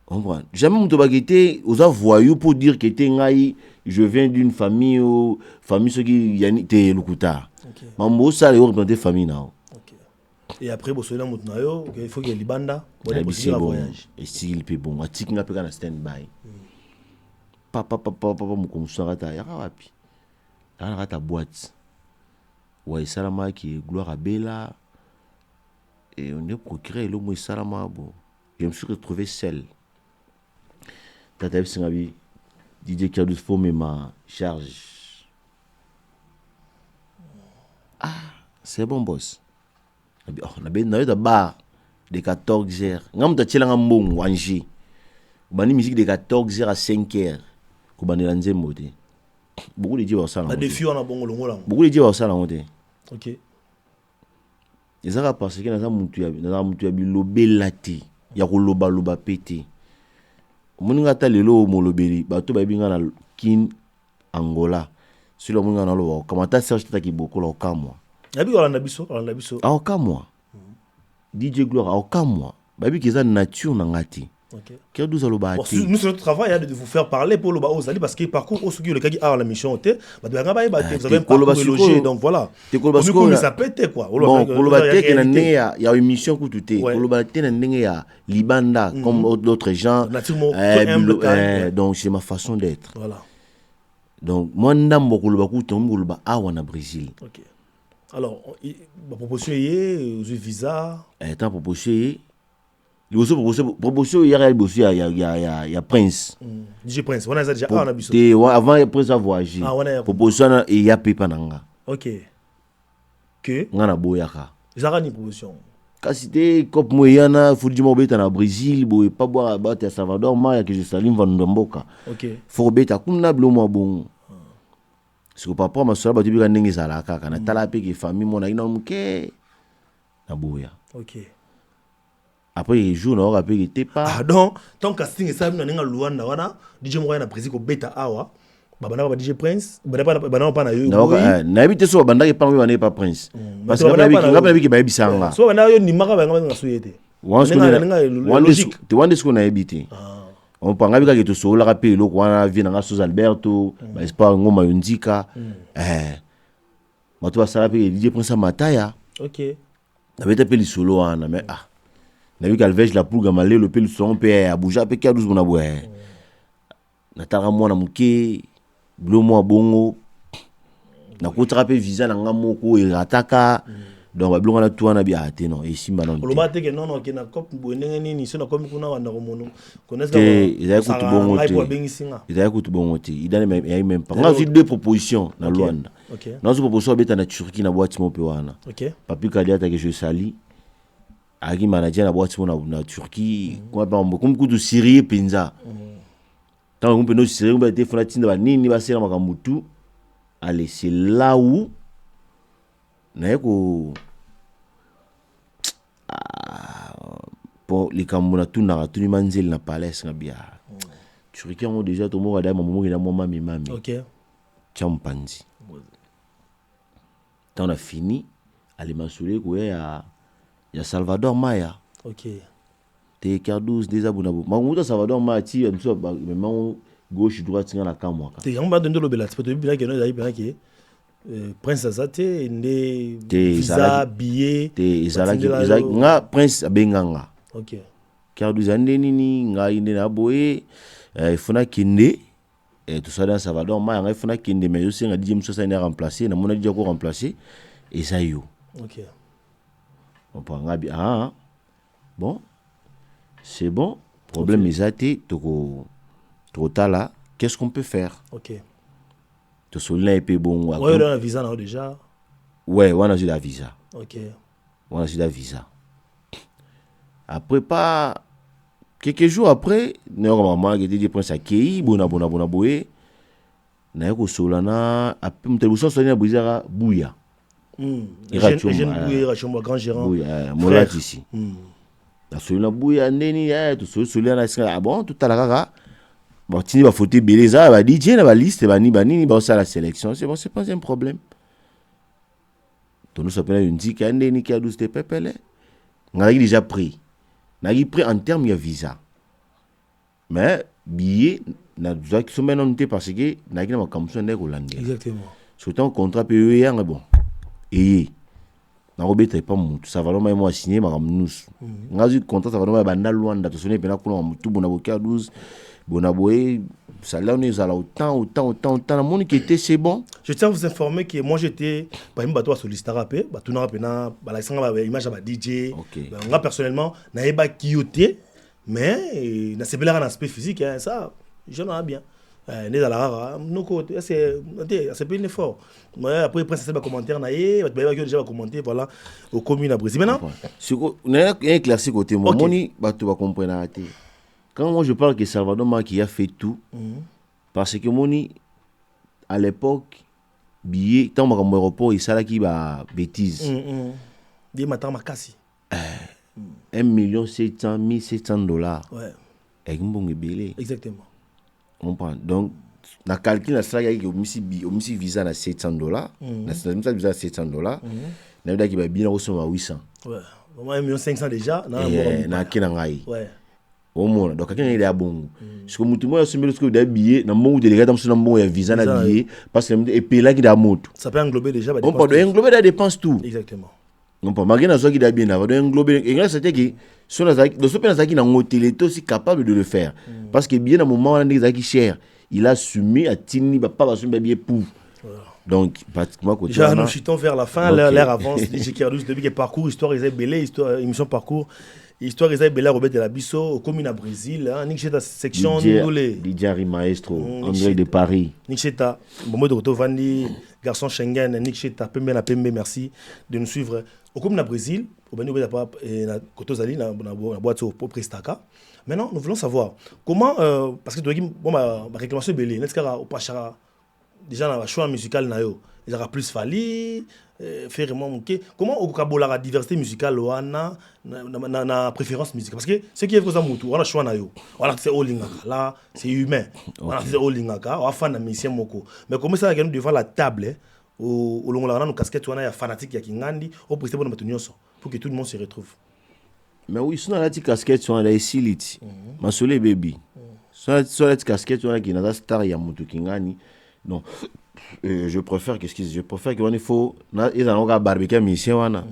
Speaker 2: On comprend. Jamais mon tobagité aux voyous pour dire que je viens d'une famille ou famille ceux qui yani te lukuta.
Speaker 1: OK.
Speaker 2: Mambo ça les représenter famille nao.
Speaker 1: OK. Et après bo sola mutnayo, il faut que libanda
Speaker 2: pour le voyage. Et s'il peut bon, atiki nga peka na stand-by. Papa mo komsara ta ya wapi. Ana ta boîte. Ouais, Salama qui est gloire à Bella. Et on est procuré le mot Salama. Bon. Je me suis retrouvé seul. Tata Singabi, DJ Kardus Fome ma charge. Ah, c'est bon, boss. On a bien dans bar de 14 heures. On a tchela ngambong wanji. Bani musique de 14 heures à 5 heures. Ko bani lanze moté. Beaucoup de gens ça. Beaucoup de gens ça là.
Speaker 1: OK.
Speaker 2: Ils ont parce que na mutu ya bilobelati ya koloba loba pété. Moninga ta lelo molobeli bato ba binga na kin Angola. Sur le moninga na lo kamata Serge Tata Kibokolo okamwa.
Speaker 1: Yabi olanda biso.
Speaker 2: Okamwa. DJ Gloire okamwa. Babi kiza nature na ngati. Ker 12 aloba
Speaker 1: te nous c'est notre travail de vous faire parler pour le bas aux parce que par contre au qui le cas qui a la mission te vous avez un parcours logé donc voilà
Speaker 2: mais
Speaker 1: ça peut être quoi
Speaker 2: bon koloba te que na ndenge ya émission ku tuté koloba te na ndenge ya libanda comme d'autres gens donc c'est ma façon d'être
Speaker 1: voilà
Speaker 2: donc moi ndambo koloba ku to koloba awa na Brésil.
Speaker 1: OK. Alors ma proposition est visa
Speaker 2: étant proposition proposition il y a Prince.
Speaker 1: DJ Prince, on a déjà
Speaker 2: avant Prince a voyagé. Proposition il y a Pepa nanga.
Speaker 1: OK. Que
Speaker 2: ngana boyaka.
Speaker 1: Zara ni proposition.
Speaker 2: Kasi te cop moyana faut dire mobeta na Brésil boy pas boire battre Salvador Maya que je salim van Ndomboka.
Speaker 1: OK.
Speaker 2: Faut beta kuna blo mo bon. Parce que papa ma soeur ba tibika ndenge zala kaka na tala pe que famille mona ina muke na boya.
Speaker 1: OK.
Speaker 2: Après les jours on rappelle que t'es pas
Speaker 1: donc ton casting et ça na ninga Luanda wana DJ moya na Brésil ko beta awa babana ba DJ Prince babana pa na yo
Speaker 2: na habite so babanda ke pa pas Prince parce que ngapa biki ba bisanga
Speaker 1: so bana yo ni maka ba ngaba ngasuye
Speaker 2: logique te wande ce qu'on a habité on panga bika ke to so la rappel lo wana vina nga Sos Alberto ba espoir ngoma yondika mato ba sala pe DJ Prince Mataya.
Speaker 1: OK
Speaker 2: na beta pe li solo wana mais na vu qu'Alvej la poule gamalé le pel son pe Abuja pe Ker 12 bona boye na tara mwana muke blo mo bongo na kotra pe visa na ngamoko e ataka donc ba blonga na toi na bi até non et simba non
Speaker 1: lo bate ke non ke na cop bonenge nini so na komi kuna wanda ko mono connaissent
Speaker 2: il a écouté bongo te il a même pas on a vu deux propositions na Luanda. Dans une proposition beta na Turquie na boîte mo pe wana papi kadiata que je sali agi manager na boîte na Turquie comme kutu Syrie penza tant on peut nous Syrie on peut te fona tinda ba nini ba sera makambutu allez c'est là où na ko pour les kamuna tuna tuni manzel na palace na bia Turquie on déjà to mo kada mamu na mama mami
Speaker 1: OK
Speaker 2: champanzi tant on a fini aller m'assurer ko il y a Salvador Maya.
Speaker 1: OK.
Speaker 2: Te Ker 12 déjà bonabo. Ma Salvador Maya ti en so même gauche droite na kamwa.
Speaker 1: Te yamba de lo bela peut bien que non il bien que Prince Azate ne visa billet
Speaker 2: te izalaki nga Prince abenganga.
Speaker 1: OK.
Speaker 2: Ker 12 ande nini nga inde na boye fona kinde tout ça dans Salvador Maya nga fona kinde mais aussi nga DJ Msosa ina remplacer na mona DJ ko remplacer et ça yo.
Speaker 1: OK.
Speaker 2: On prend bon c'est bon problème is até toko là qu'est-ce qu'on peut faire?
Speaker 1: OK
Speaker 2: to solina épée bon
Speaker 1: ouais on a un visa là déjà
Speaker 2: ouais on a eu la visa.
Speaker 1: OK
Speaker 2: on a eu la visa après pas quelques jours après normalement que DJ Prince akei bona boye na ko solana après mtebuso solina buzara buya
Speaker 1: grand gérant
Speaker 2: Molat ici la solina buya ndeni to solina na bon tout à la kaka bon tini ba photo beleza ba DJ na ba liste ba nini ba ça la sélection c'est bon c'est pas un problème to nous s'appelle une dit ndeni qui a 12 pepele ngaki déjà pris en termes de visa mais billet na doit qui sont maintenant parce que na qui na makamso ndeko landé
Speaker 1: exactement
Speaker 2: surtout un contrat payé yang bon et na robeta pas mutu ça va normalement moi signer makamnus ngazi contrat ça va normalement banda Luanda to sonner pena kuna mutu bona boka 12 bona boye ça là on est à autant la monde qui était c'est bon.
Speaker 1: Je tiens à vous informer que moi j'étais par exemple bato solliciter rapé bato na pena ba la sanga ba image ba DJ moi personnellement na eba kioté mais na sebela un aspect physique hein, ça je n'en ai bien né dans la rare nos côtés c'est pas un effort mais après ça c'est pas commentaire na yé ba déjà commenter voilà au commune à Brésil maintenant
Speaker 2: sur un classique côté moi moni bato ba comprendre até quand moi je parle que Salvador Maya qui a fait tout parce que moni à l'époque billet tant mon aéroport il sala qui ba bêtise
Speaker 1: des matins makasi
Speaker 2: 1,7 $1,700
Speaker 1: ouais
Speaker 2: et bon belé
Speaker 1: exactement
Speaker 2: on prend donc na calcul na sala qui au misi visa na $700 na visa $700 na vida qui ba bien au 800
Speaker 1: ouais au moins 1,5 million déjà
Speaker 2: na kina ngai
Speaker 1: ouais
Speaker 2: au monde donc quelqu'un il est bon parce que mutumo ya somelo que des billets na mongo délégué dans son bon ya visa na billet parce que et puis là qui da moto
Speaker 1: ça peut englober déjà
Speaker 2: on peut englober la dépense tout
Speaker 1: exactement
Speaker 2: non pas malgré na so qui da bien va englober et là c'était que sur la de ce peine ça qui na hôtel est aussi capable de le faire parce que bien à moment on a qui cher il a assumé à tini pas assumer bien pour donc pratiquement côté
Speaker 1: déjà nous chutons vers la fin l'air avance DJ Kiradouche depuis que parcours histoire ils belé histoire émission parcours histoire ils belé Robert de la Bisso au commune à Brésil hein Nixeta section Ndolé
Speaker 2: DJ Maestro André de Paris
Speaker 1: Nixeta Momo de Roto Vandi garçon Schengen Nixeta Pembe na Pembe merci de nous suivre au commune à Brésil au Beni Obeda na Kotozali na boîte au Prestaka. Maintenant nous voulons savoir comment parce que bon ma réclamation belé n'est-ce au Pachara déjà dans le choix musical nayo il y aura plus fallu faire vraiment comment au Kabola la diversité musicale wana na préférence musicale parce que ce qui est vraiment mutu on a choix nayo voilà c'est all lingaka là c'est humain voilà c'est all lingaka on va faire na musicien moko mais comment ça que nous devant la table au longola na casquette wana ya fanatique ya kingandi au prester pour notre nyonso pour que tout le monde se retrouve
Speaker 2: mais oui sinon la petite casquette sur la siliti masole baby sur la petite casquette wana qui na star ya mutu kingani non je préfère que il faut ils en ont barbecue mission wana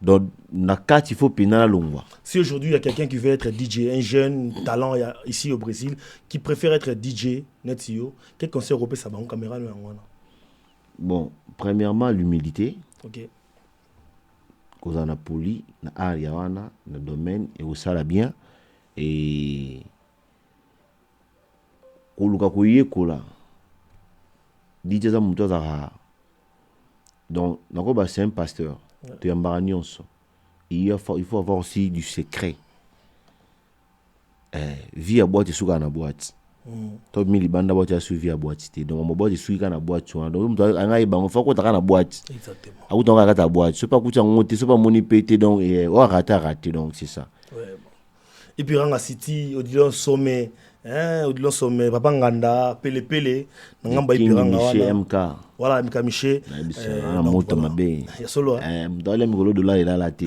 Speaker 2: donc na carte il faut pina la longwa
Speaker 1: si aujourd'hui il y a quelqu'un qui veut être DJ un jeune talent ici au Brésil qui préfère être DJ netio quel conseil européen ça va en caméra wana
Speaker 2: bon premièrement l'humilité
Speaker 1: OK
Speaker 2: cause on a poli na area wana na domaine et au sala bien et koluka koyekola DJ za muto za donc nakoba c'est un pasteur tu es nyonso il faut avoir aussi du secret via boîte suka na boîte to mi libanda boîte su via boîte donc mo boîte su na boîte donc muto anga bango faut ko taka na boîte
Speaker 1: exactement
Speaker 2: a utonga kata boîte c'est pas kucha ngote c'est pas moni pété donc o raté donc c'est ça
Speaker 1: ouais et puis ranga city au sommet au sommet papa nganda pele ngamba ipiranga
Speaker 2: wana MK
Speaker 1: voilà MK Miché
Speaker 2: moto mabe
Speaker 1: ya solo
Speaker 2: mdole migolo dollar ila lati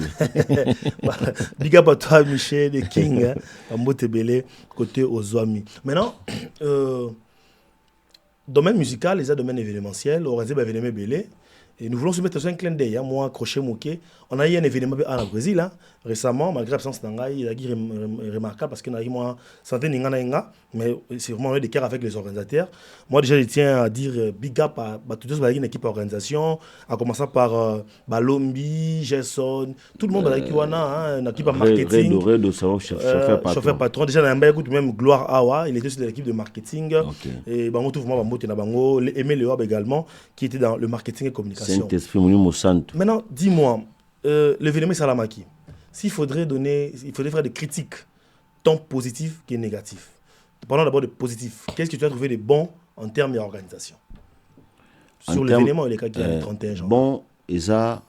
Speaker 1: big up à toi Miché de King mbote belé côté Ozwami maintenant domaine musical les domaines événementiels on réserve événement belé et nous voulons se mettre sur un clin d'œil moi crochet moqué on a eu un événement au Brésil hein, récemment malgré l'absence d'Angaï il a été remarquable parce qu'on a eu moi santé n'inga mais c'est vraiment des cœurs avec les organisateurs moi déjà je tiens à dire big up à tous ceux qui une équipe organisation à commencer par Balombi Gerson tout le monde avec qui on a une équipe marketing chauffeur patron déjà dans écoute même Gloire Awa il était aussi de l'équipe de marketing et bango tout vraiment bango na bango Aimé Léob également qui était dans le marketing et communication. Maintenant dis-moi l'événement Salamaki il faudrait faire des critiques tant positifs que négatifs. Parlons d'abord de positifs. Qu'est-ce que tu as trouvé de bon en termes d'organisation sur l'événement les cas qui a le 31 janvier?
Speaker 2: Bon et ça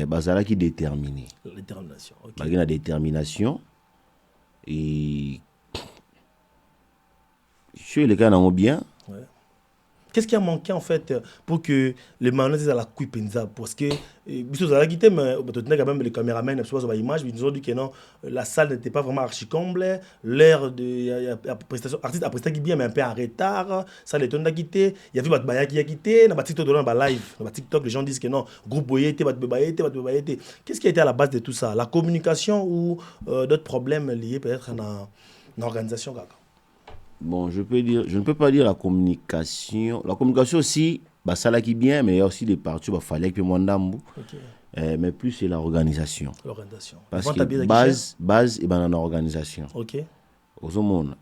Speaker 2: bazala qui déterminé
Speaker 1: la détermination
Speaker 2: la détermination et sur les cas n'ont bien.
Speaker 1: Qu'est-ce qui a manqué en fait pour que les manœuvres à la Kuipenza parce que bisous à la guitare mais quand même les caméramans ne sont pas image ils nous ont dit que non la salle n'était pas vraiment archi comble l'heure de prestation artiste après ça qui bien mais un peu en retard ça les tonnes d'agité il y avait battre baya qui a quitté na TikTok dans la live na TikTok les gens disent que non groupe boyété battre bayété qu'est-ce qui a été à la base de tout ça la communication ou d'autres problèmes liés peut-être à l'organisation kaka.
Speaker 2: Bon, je ne peux pas dire la communication. La communication aussi, bah, ça là qui bien, mais il y a aussi des parties, bah, fallait que moi ndambu. Mais plus c'est l'organisation.
Speaker 1: L'organisation.
Speaker 2: Parce que base et ben l'organisation.
Speaker 1: OK.
Speaker 2: Au monde,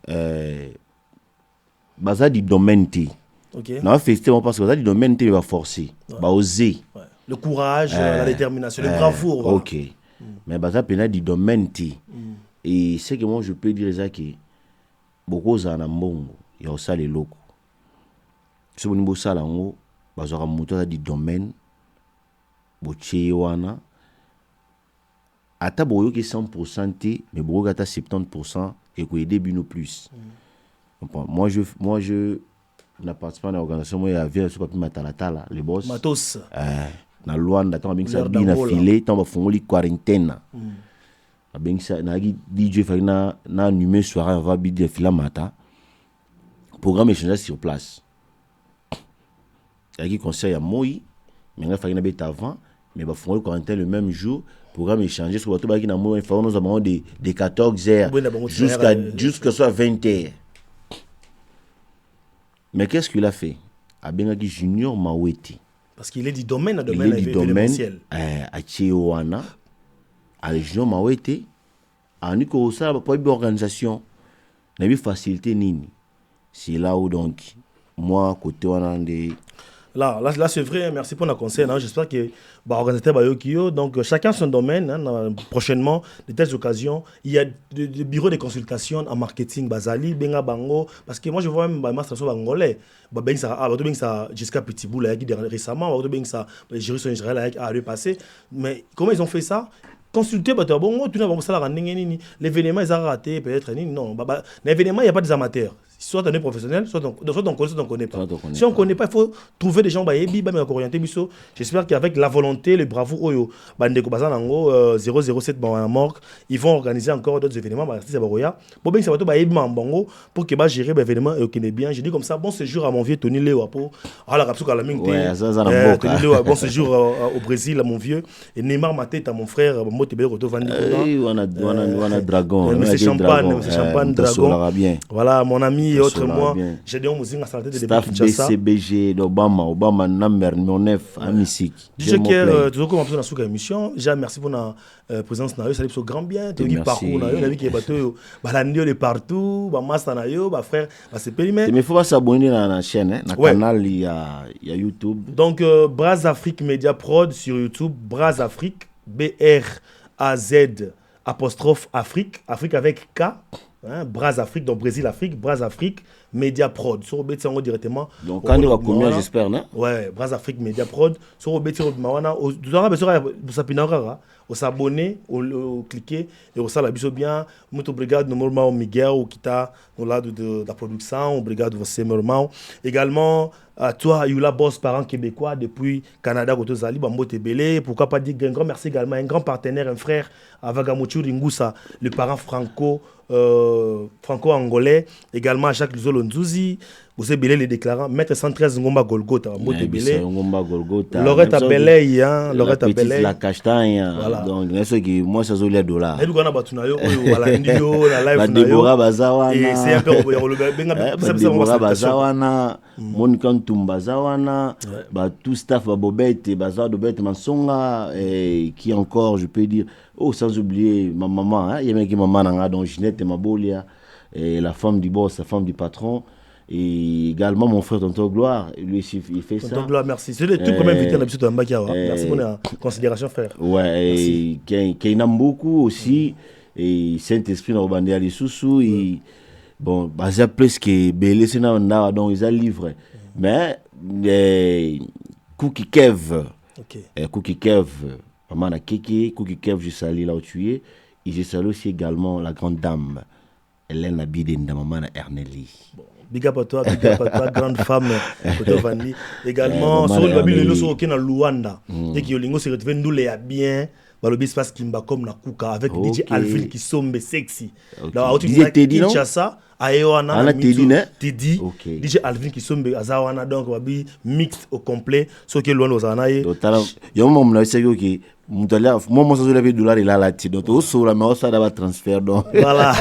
Speaker 2: bah ça du domaine T.
Speaker 1: OK.
Speaker 2: Non, effectivement parce que ça du domaine T va forcer, bah oser.
Speaker 1: Le courage, la détermination, le bravoure. Voilà.
Speaker 2: OK. Mais bah ça peut du domaine T. Et c'est que moi je peux dire ça que beaucoup za na mbongo ya osala eloko so boni bosala ngo bazwaka moto aza di domaine botie wana ata boyoki 100% te mais boyoki ata 70% ekoyede bino plus. Moi je na participé à l'organisation moi ya via so papi matalatala les boss
Speaker 1: matos
Speaker 2: na Luanda tant bingisa bina filé tant bafungoli quarantaine abengisa na DJ Fagna na numéro soirée on va bidi filamata programme échangé sur place qui conseil à moi mais on a fait une avant mais va faire le quarantaine le même jour programme échangé sur bateau qui na moi nous avons de 14h jusqu'à soit 20h mais qu'est-ce qu'il a fait abengaki Junior Maweti
Speaker 1: parce qu'il est du domaine événementiel
Speaker 2: à Tchewana à Junior Maweti a nico ça pas une organisation n'a pas facilité nini c'est là où donc moi côté wanande
Speaker 1: Là c'est vrai, merci pour le conseil. J'espère que organisateur Bayokio, donc chacun son domaine. Prochainement, de telles occasions, il y a des bureaux de consultation en marketing, Bazali, Benga Bango, parce que moi je vois même Master Bangolais, jusqu'à Petit Bout, récemment, Jérusalem son Israël a repassé. Mais comment ils ont fait ça? Consulter, l'événement ils ont raté, peut-être. Non, l'événement, il n'y a pas des amateurs. Soit on est professionnel, soit on connaît, soit on ne connaît pas. Si on ne connaît pas, il faut trouver des gens qui sont orientés. J'espère qu'avec la volonté, le bravoure, 007 ils vont organiser encore d'autres événements. Pour que gérer l'événement bien. Je dis comme ça, bon séjour à mon vieux Tony Léo. Bon séjour au Brésil à mon vieux. Et Neymar Maté à mon frère.
Speaker 2: On a Dragon.
Speaker 1: C'est champagne, Dragon. Voilà, mon ami. Et autre moi, j'ai dit on musique à la tête de
Speaker 2: Kinshasa. BCBG Obama number 9 à musique.
Speaker 1: DJ Kier, toujours comme on a sous émission. Déjà merci pour la présence na yo, ça fait grand bien. Tu dis parcours na yo, la vie qui est bateau, balandio de partout, ba master na yo, ba frère, ba c'est périmètre.
Speaker 2: Mais il faut pas s'abonner dans la chaîne, dans le canal il y a YouTube.
Speaker 1: Donc Braz Afrique Media Prod sur YouTube, Braz Afrique BRAZ apostrophe Afrique, Afrique avec K. Braz Afrique, donc Brésil Afrique, Braz Afrique, Media Prod. Sur Obeti directement.
Speaker 2: Donc quand il va combien j'espère, non?
Speaker 1: Ouais, Braz Afrique, Media Prod. Sur Obeti Mawana, vous aurez besoin de s'abonner, au cliquer et au salut bien. Muito obrigado normalement Miguel ou Kita au lado de la production, obrigado você normal. Également à toi Yula Boss parent québécois depuis Canada côté Zali Bambote Belé, pourquoi pas dire un grand merci également un grand partenaire, un frère Avagamochu Ringusa, le parent franco-angolais, également à Jacques Luzolo Nzuzi, vous avez les déclarants, Maître 113 Ngomba Golgotha, Mbote Belé, Loretta Belé, Loretta Belé,
Speaker 2: la castagne, donc moi ça zolia dollar.
Speaker 1: Et nous on a battu na yo, voilà, ndio na live na yo.
Speaker 2: Deborah Bazawana.
Speaker 1: Et c'est un peu
Speaker 2: Deborah Bazawana, Monica Bazawana, tout staff Bobette, Bazar Bobette Mansonga, et qui encore, je peux dire, sans oublier ma maman, il y a même qui maman nanga donc Ginette Mabolia, et la femme du boss, la femme du patron. Et également mon frère Tonton Gloire, lui il fait ça.
Speaker 1: Tonton Gloire, merci. C'est le tout premier invité dans l'habitude de Mbakia. Merci pour la considération, frère.
Speaker 2: Ouais, et qui aime beaucoup aussi. Et Saint-Esprit dans Robandé Ali Soussou. Et bon, il y a plus que Belé, c'est donc ils ont livré. Mais Cookie Kev, Cookie Kev, maman a Kiki, Cookie Kev, je salue là où tu es. Et je salue aussi également la grande dame, Hélène Abidine, maman Erneli.
Speaker 1: Big up à toi, grande femme, Vandi. Également, sur le Babil, sur le Luanda, et qui se retrouve nous les bien, le espace Kimba comme na Kuka avec DJ Alvin qui sombe sexy. Là, tu dis Kinshasa, Ayoana, Teddy, DJ Alvin qui sombe Azawana, donc Babi mixte au complet, ce qui est loin aux Anaï.
Speaker 2: Il y a un moment où c'est que moi ça je $, il a la tête donc au sur la mais ça d'abord transfert donc
Speaker 1: voilà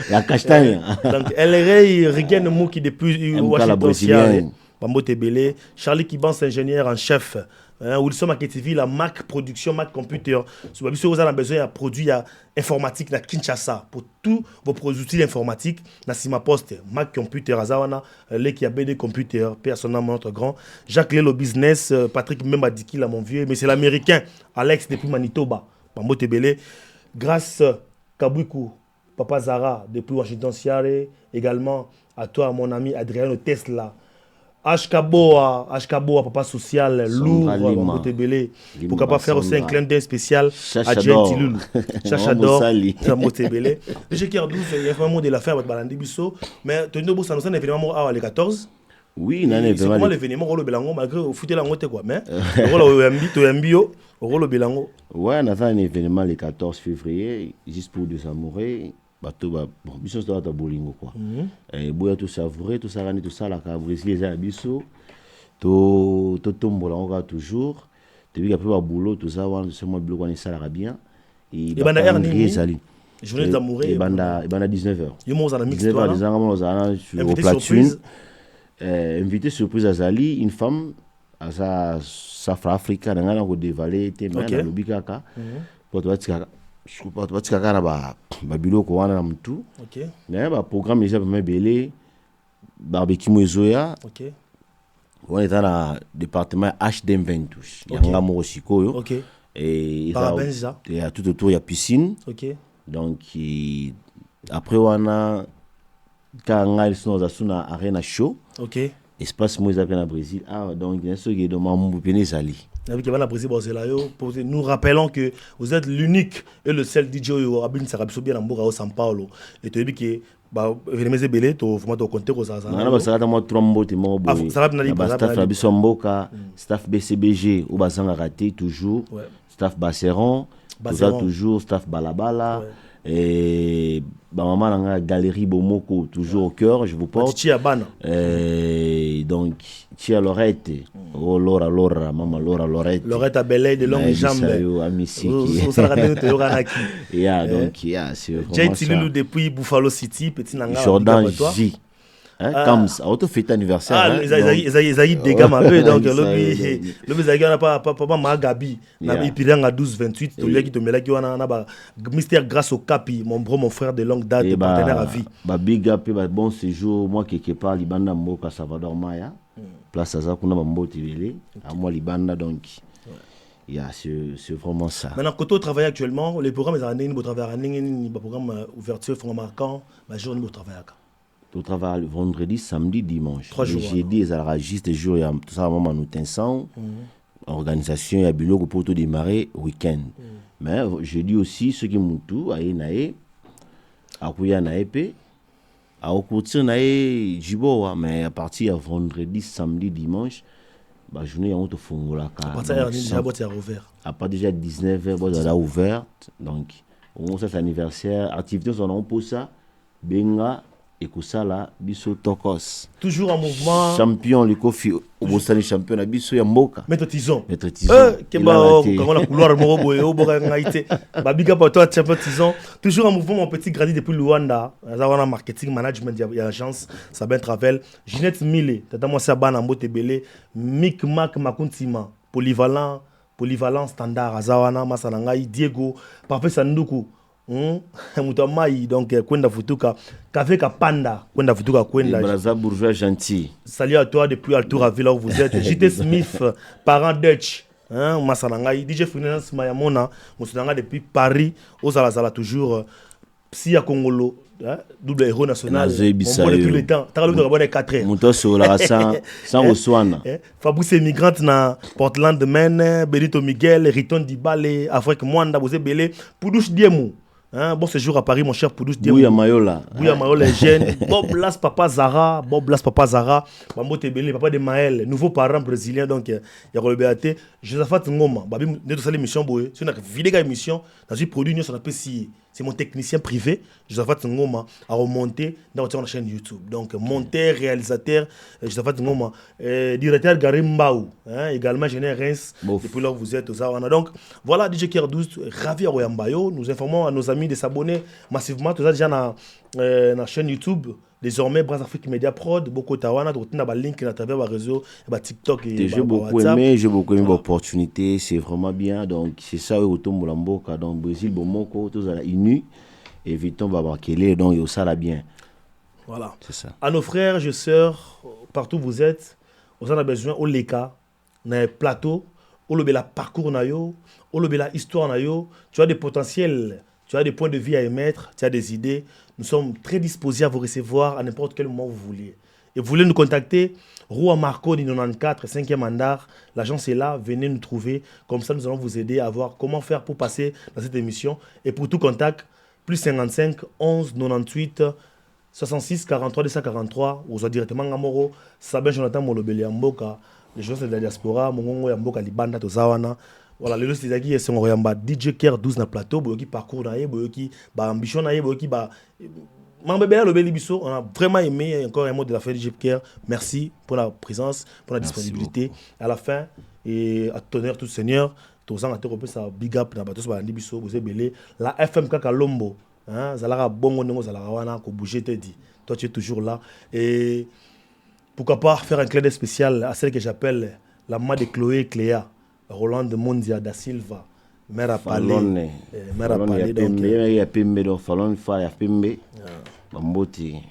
Speaker 2: la castagne
Speaker 1: donc elle regagne Mouki depuis Washington Bambote Belé Charlie Kibans ingénieur en chef Wilson Maketivi la Mac production Mac computer sur Babi vous avez besoin de produits informatique na Kinshasa pour tous vos produits informatiques na Sima Poste Mac computer azawana les qui a BD computer personnellement notre grand Jacques Lelo business Patrick Membadiki là mon vieux mais c'est l'américain Alex depuis Manitoba Bambote Belé grâce Kabwiku Papa Zara depuis Washington Siare également à toi mon ami Adriano Tesla Ashkaboa, papa social, lourd, Bambote Belé. Pourquoi pas faire aussi un clin d'œil spécial à Gentilou. Chachador, Bambote Belé. Je suis 12, il y a un mot de la fin avec Balandi Bisso. Mais tu nous as un événement à les 14.
Speaker 2: Oui, il y a un
Speaker 1: C'est
Speaker 2: événement.
Speaker 1: comment l'événement, on le belango, malgré au foot, la ngote quoi. Mais, on le belango.
Speaker 2: Ouais, on a fait un événement le 14 février, juste pour des amoureux. Bateau, bon, biso c'est à bolingo quoi. Et boya tout savourer, tout ça, tout ça, la cabrise, les abisso, tout tombola, on va toujours. Depuis après le boulot, tout ça, c'est moi le boulot, on est ça bien.
Speaker 1: Et ben d'ailleurs,
Speaker 2: journée d'amoureux. Et ben à 19h.
Speaker 1: Il y a un mix
Speaker 2: 19h, des ans, on a sur platine. Invité surprise à Zali, une femme, à sa Africa, dans la dévalé, t'es même dans le bikaka. Pour toi, je ne sais pas si tu as bilo ko wana mtu.
Speaker 1: OK.
Speaker 2: Mais ba programme déjà me belé barbecue mozoya.
Speaker 1: OK.
Speaker 2: On est dans le département HDM 22. Il y a un mo sikoyo.
Speaker 1: OK.
Speaker 2: Et
Speaker 1: il
Speaker 2: y a tout autour il y a piscine.
Speaker 1: OK.
Speaker 2: Donc après on a quand ils sont dans la arena show.
Speaker 1: OK.
Speaker 2: Espace moi ils na Brésil. Ah donc bien sûr que dans mon pays Zali.
Speaker 1: Nous rappelons que vous êtes l'unique et le seul DJ au Abin Sarabiso bien au São Paulo. Et tu dis que venez belé to format to compter ko ça.
Speaker 2: Na ça ta mo trombo te mo boy. Staff Rabiso Mboka, staff BCBG ou bazanga raté toujours. Staff Basseron, toujours staff Balabala. Et maman dans la galerie Bomoko toujours au cœur, je vous porte. Donc Tia Lorette, oh Laura maman Lorette.
Speaker 1: Lorette a belle de longues jambes.
Speaker 2: C'est
Speaker 1: j'ai utilisé depuis Buffalo City, petit nanga.
Speaker 2: Jordan J. Comme ça, on te fait anniversaire.
Speaker 1: Ah, ils ont des gammes un peu, donc le bizarre n'a pas ma Gabi, n'a ipiranga 12-28, tu lui qui te met là qui a mystère grâce au Capi, mon frère de longue date, partenaire à vie.
Speaker 2: Big up, bon séjour, moi quelque part Libanda Mboka Salvador Maya, place à ça qu'on a Mambo Tibélé, à moi Libanda donc. C'est vraiment ça.
Speaker 1: Maintenant, quand on travaille actuellement, les programmes, ils ont un programme ouverture, marquant, mais jour de travail.
Speaker 2: Tu travailles vendredi, samedi, dimanche.
Speaker 1: 3 jours.
Speaker 2: Jeudi, il y a juste des jours, il y a tout ça, moment nous t'enseignons. Organisation, il y a bureau pour tout démarrer week-end. Mais jeudi aussi, ceux qui m'ont tout, à Enae, à Kouya Naepe, à Okoutir Nae, Jiboa, mais à partir de vendredi, samedi, dimanche, la journée, on te fongo la carte. À partir déjà 19h, elle est ouverte. Donc, au moins, c'est anniversaire. Activité, on a pour ça. Benga. Et que ça là, biso tokos.
Speaker 1: Toujours en mouvement.
Speaker 2: Champion, le Kofi, au Bostani champion, la biso Yamboka.
Speaker 1: Maître Tison.
Speaker 2: Maître Tison.
Speaker 1: Quand la couloir Morobo et au Borangaïté. Babiga pour toi, champion Tison. Toujours en mouvement, mon petit gradit depuis Luanda. Zawana marketing, management, il y a l'agence, Sabin Travel. Ginette Mille, tata moi c'est Ban Ambo Tebele. Mick Mac Makuntima. Polyvalent standard. Azawana, Masanangai, Diego, Parfait Sanduku. Mutamai donc kwenda futuka café ka panda kwenda futuka kwenda
Speaker 2: Braza bourgeois gentil.
Speaker 1: Salut à toi depuis Altour à Villa où vous êtes. JT Smith parent Dutch Masanangai DJ Finance Mayamona Musananga depuis Paris aux Alazala toujours si à Congolo double héros national depuis le temps t'as le droit de 4 heures
Speaker 2: Muto sola sans Oswana
Speaker 1: Fabrice migrante na Portland Maine Benito Miguel Riton Dibale Afrique Mwanda Bosé Belé Poudouche Diemou. Bon séjour à Paris, mon cher Poudouche.
Speaker 2: Bouya Mayola.
Speaker 1: Bouya Mayola est jeune. Bob Blas Papa Zara. Bambo Tebele, papa de Maël. Nouveau parent brésilien, donc il y a le BAT. Josaphat Ngoma. Babi, nous avons l'émission. Si on a vidéo émission, dans une produit, on appelle si. C'est mon technicien privé, Josaphat Ngoma, a remonté dans la chaîne YouTube. Donc, monteur, réalisateur, Josaphat Ngoma, directeur Gary Mbaou, également Géné Reims, depuis là où vous êtes aux Awana. Donc, voilà, DJ Kier 12, ravi à Royambayo. Nous informons à nos amis de s'abonner massivement, tout ça déjà dans la chaîne YouTube. Désormais, Bras Afrique Media Prod, beaucoup de Tawana, tout le link à travers le réseau, TikTok et
Speaker 2: j'ai beaucoup aimé l'opportunité, c'est vraiment bien. Donc, c'est ça, autour de Mboka, donc Brésil, Bomoko, tout ça, Inu, évitons Babakele, donc il ça là bien.
Speaker 1: Voilà.
Speaker 2: C'est ça.
Speaker 1: À nos frères et sœurs, partout où vous êtes, on a besoin au Leka, dans les plateaux, au la parcours, au la histoire, tu as des potentiels. Tu as des points de vie à émettre, tu as des idées. Nous sommes très disposés à vous recevoir à n'importe quel moment vous voulez. Et vous voulez nous contacter, Roua Marco 94, 5e mandat. L'agence est là, venez nous trouver. Comme ça, nous allons vous aider à voir comment faire pour passer dans cette émission. Et pour tout contact, plus 55 11 98 66 43 243 ou directement Ngamoro Sabin Jonathan Molobeli Mboka les gens de la diaspora Mongongo ya Mboka Libanda Tozawana voilà le liste qui est Royamba DJ Care 12 na plateau boyoki parcours na ye boyoki ba ambition na ye boyoki ba Mambébé Lobeli Bisso on a vraiment aimé encore un mot de la fin de DJ Care. Merci pour la présence pour la disponibilité à la fin et à tonnerre tout seigneur tozanga te kopé ça big up na bato so ba Bisso vous belé la FM Kaka Lombo. Hein, Zalara bongo nengo zalara wana ko bouger te dit. Toi tu es toujours là et pourquoi pas faire un clin d'œil spécial à celle que j'appelle la maman de Chloé et Cléa, Roland de Mondia da Silva, mère à parler, mère à parler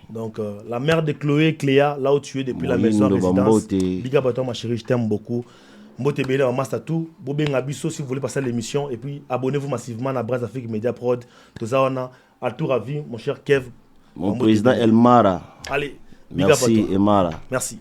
Speaker 1: donc la mère de Chloé et Cléa là où tu es depuis la maison résidence. Big up à toi ma chérie, je t'aime beaucoup. Mbote Bele en master tout, Bobé Bisso si vous voulez passer à l'émission et puis abonnez-vous massivement à Braz Afrique Media Prod. Tozawana, à tout ravi, mon cher Kev.
Speaker 2: Mon président Elmara.
Speaker 1: Allez,
Speaker 2: merci Elmara.
Speaker 1: Merci.